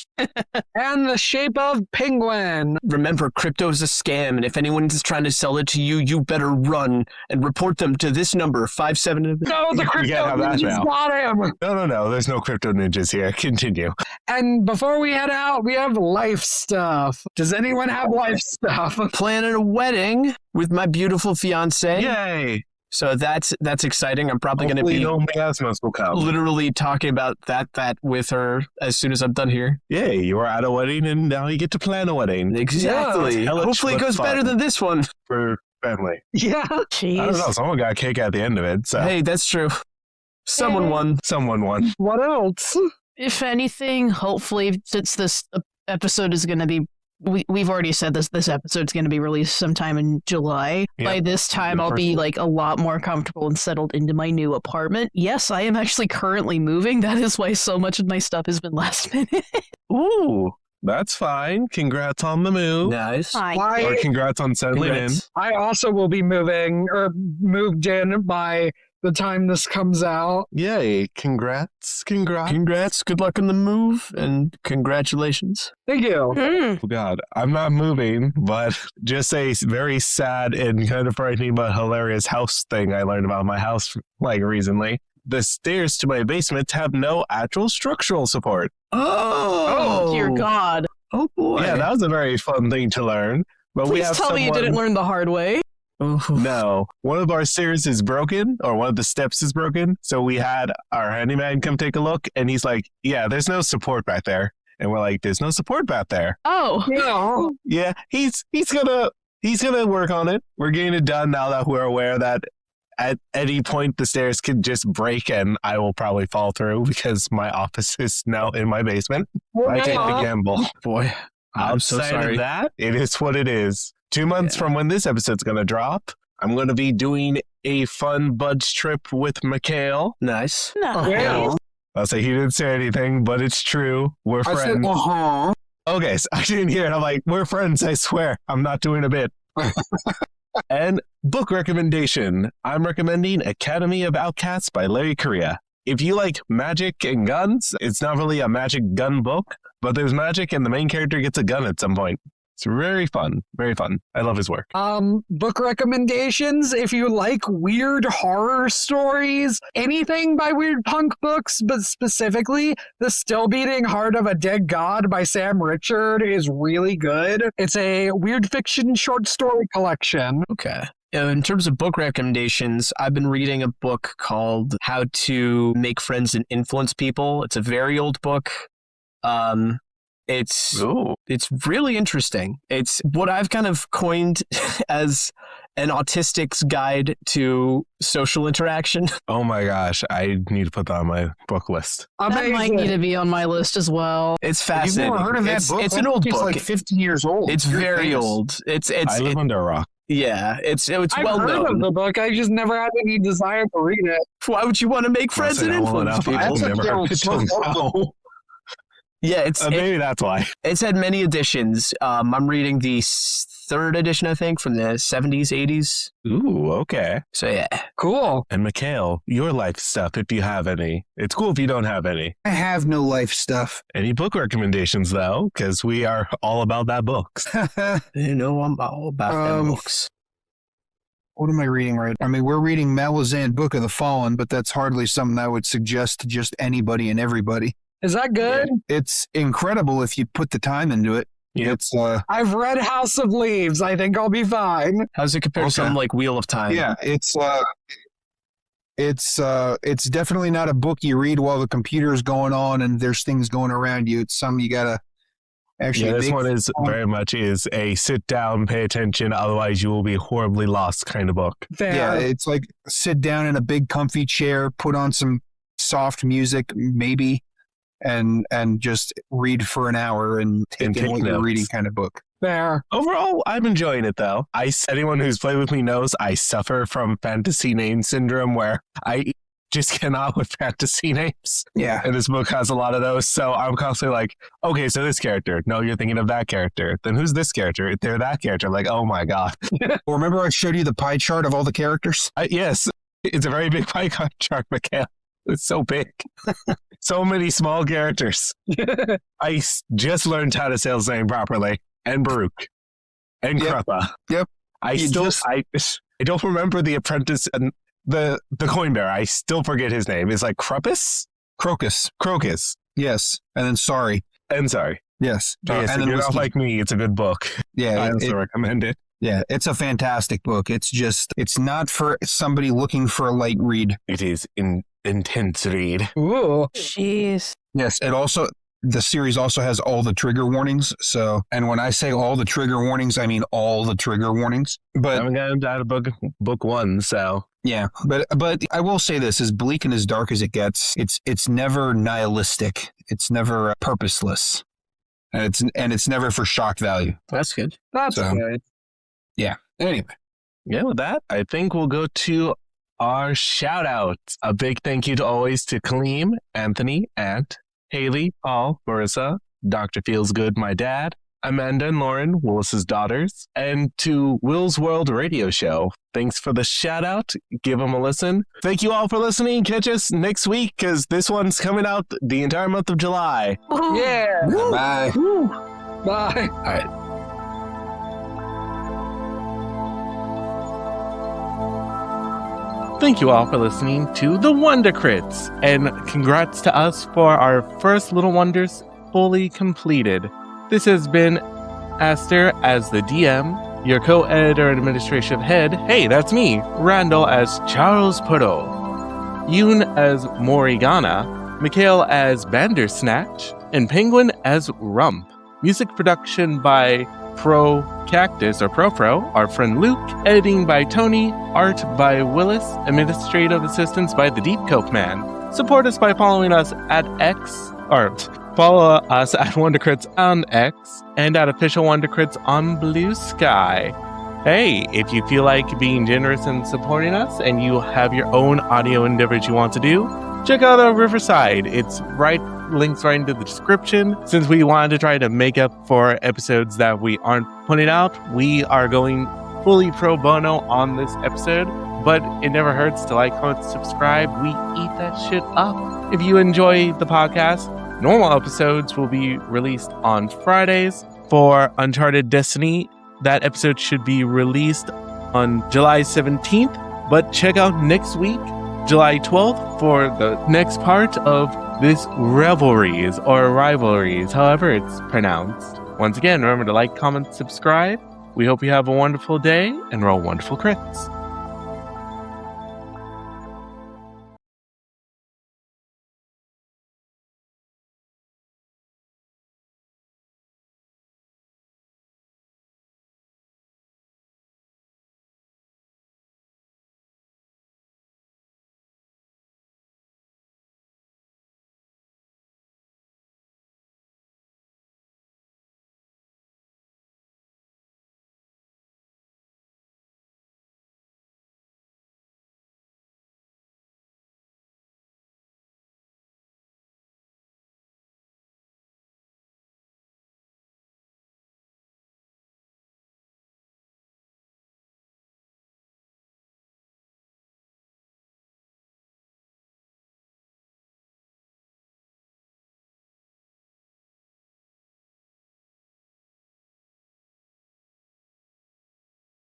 And the shape of Penguin. Remember, crypto is a scam, and if anyone is trying to sell it to you, you better run and report them to this number, 57... No, the crypto ninjas got him. No. There's no crypto ninjas here. Continue. And before we head out, we have life stuff. Does anyone have life stuff? Planning a wedding with my beautiful fiance. Yay! So that's exciting. I'm probably going to be no miasmas will come. literally talking about that with her as soon as I'm done here. Yay, you were at a wedding and now you get to plan a wedding. Exactly. Yeah, Hopefully it goes better than this one. For family. Yeah. Jeez. I don't know. Someone got cake at the end of it. So Hey, that's true. Someone won. Someone won. What else? If anything, hopefully, since this episode is going to be, we've already said this episode's going to be released sometime in July. Yep. By this time, I'll be like a lot more comfortable and settled into my new apartment. Yes, I am actually currently moving. That is why so much of my stuff has been last minute. Ooh, that's fine. Congrats on the move. Nice. Hi. Or congrats on settling in. I also will be moving or moved in by the time this comes out. Yay. Congrats. Congrats. Good luck on the move and congratulations. Thank you. Mm. Oh, God. I'm not moving, but just a very sad and kind of frightening but hilarious house thing I learned about my house like recently. The stairs to my basement have no actual structural support. Oh, Dear God. Oh, boy. Yeah, that was a very fun thing to learn. But we Please have tell me you didn't learn the hard way. No, one of our stairs is broken, or one of the steps is broken. So we had our handyman come take a look, and he's like, "Yeah, there's no support back there." And we're like, "There's no support back there." Oh. No. Yeah, he's gonna work on it. We're getting it done now that we're aware that at any point the stairs could just break, and I will probably fall through because my office is now in my basement. I take the gamble. Boy, I'm so Outside sorry. of that, it is what it is. 2 months from when this episode's going to drop, I'm going to be doing a fun buds trip with Mikhail. Nice. No. Yeah. I'll say he didn't say anything, but it's true. We're I said, friends. uh-huh. Okay, so I didn't hear it. I'm like, we're friends, I swear. I'm not doing a bit. And book recommendation. I'm recommending Academy of Outcasts by Larry Correia. If you like magic and guns, it's not really a magic gun book, but there's magic and the main character gets a gun at some point. It's very fun. Very fun. I love his work. Book recommendations. If you like weird horror stories, anything by Weird Punk Books, but specifically The Still Beating Heart of a Dead God by Sam Richard is really good. It's a weird fiction short story collection. Okay. In terms of book recommendations, I've been reading a book called How to Make Friends and Influence People. It's a very old book. It's really interesting. It's what I've kind of coined as an autistic's guide to social interaction. Oh my gosh. I need to put that on my book list. That might need to be on my list as well. It's You've fascinating. never heard of that book? It's That an old book. It's book. like 50 years old. It's You're very famous. old. It's I live under a rock. yeah. It's I've well heard of known. the book. I just never had any desire to read it. Why would you want to make friends and influence people? I've never That's a heard it till now. Yeah, it's Maybe that's why. it's had many editions. I'm reading the third edition, I think, from the 70s, 80s. Ooh, okay. So yeah. Cool. And Mikhail, your life stuff, if you have any. It's cool if you don't have any. I have no life stuff. Any book recommendations, though? Because we are all about that books. You know, I'm all about them books. What am I reading right? I mean, we're reading Malazan Book of the Fallen, but that's hardly something I would suggest to just anybody and everybody. Is that good? It's incredible if you put the time into it. Yep. It's I've read House of Leaves. I think I'll be fine. How's it compared to something like Wheel of Time? yeah, it's definitely not a book you read while the computer is going on and there's things going around you. It's something you gotta Actually, this one is very much is a sit down, pay attention, otherwise you will be horribly lost kind of book. Yeah, it's like sit down in a big comfy chair, put on some soft music, maybe, and just read for an hour and take in what you're reading kind of book. Fair. Overall, I'm enjoying it though. Anyone who's played with me knows I suffer from fantasy name syndrome where I just cannot with fantasy names. Yeah. And this book has a lot of those. So I'm constantly like, okay, so this character. No, you're thinking of that character. Then who's this character? They're that character. Like, oh my God. Well, remember I showed you the pie chart of all the characters? Yes, it's a very big pie chart, Mikhail. It's so big. So many small characters. I just learned how to say his name properly. And Baruch. And Kruppa. Yep. I don't remember the apprentice and the coin bearer. I still forget his name. It's like Crocus. Yes. And then Sorry. Yes. Yes, and then if you're not like me, it's a good book. Yeah. I also recommend it. Yeah, it's a fantastic book. It's not for somebody looking for a light read. It is an intense read. Ooh. Jeez. Yes, the series also has all the trigger warnings. So, and when I say all the trigger warnings, I mean all the trigger warnings. But I haven't gotten out of book one, so yeah. But I will say this: as bleak and as dark as it gets, it's never nihilistic. It's never purposeless, and it's never for shock value. That's good. That's good. Yeah. Anyway. Yeah, with that, I think we'll go to our shout outs. A big thank you to always to Kaleem, Anthony, Ant, Haley, Paul, Marissa, Dr. Feels Good, my dad, Amanda and Lauren, Willis's daughters, and to Will's World Radio Show. Thanks for the shout out. Give them a listen. Thank you all for listening. Catch us next week because this one's coming out the entire month of July. Yeah. Bye. Bye. All right. Thank you all for listening to the Wonder Crits, and congrats to us for our first Little Wonders fully completed. This has been Aster as the DM, your co-editor and administrative head, hey, that's me, Randall as Charles Perot, Yoon as Morigana, Mikhail as Bandersnatch, and Penguin as Rump. Music production by Pro Cactus or Pro, our friend Luke, editing by Tony, art by Wilis, administrative assistance by the Deep Coke Man. Support us by following us at follow us at WonderCrits on X and at Official WonderCrits on Blue Sky. Hey, if you feel like being generous and supporting us and you have your own audio endeavors you want to do, check out our Riverside. It's links right into the description. Since we wanted to try to make up for episodes that we aren't putting out, we are going fully pro bono on this episode, but it never hurts to like, comment, subscribe. We eat that shit up. If you enjoy the podcast, normal episodes will be released on Fridays. For Uncharted Destiny, that episode should be released on July 17th, but check out next week, July 12th, for the next part of this Reveries or Rivalries, however it's pronounced. Once again, remember to like, comment, subscribe. We hope you have a wonderful day and roll wonderful crits.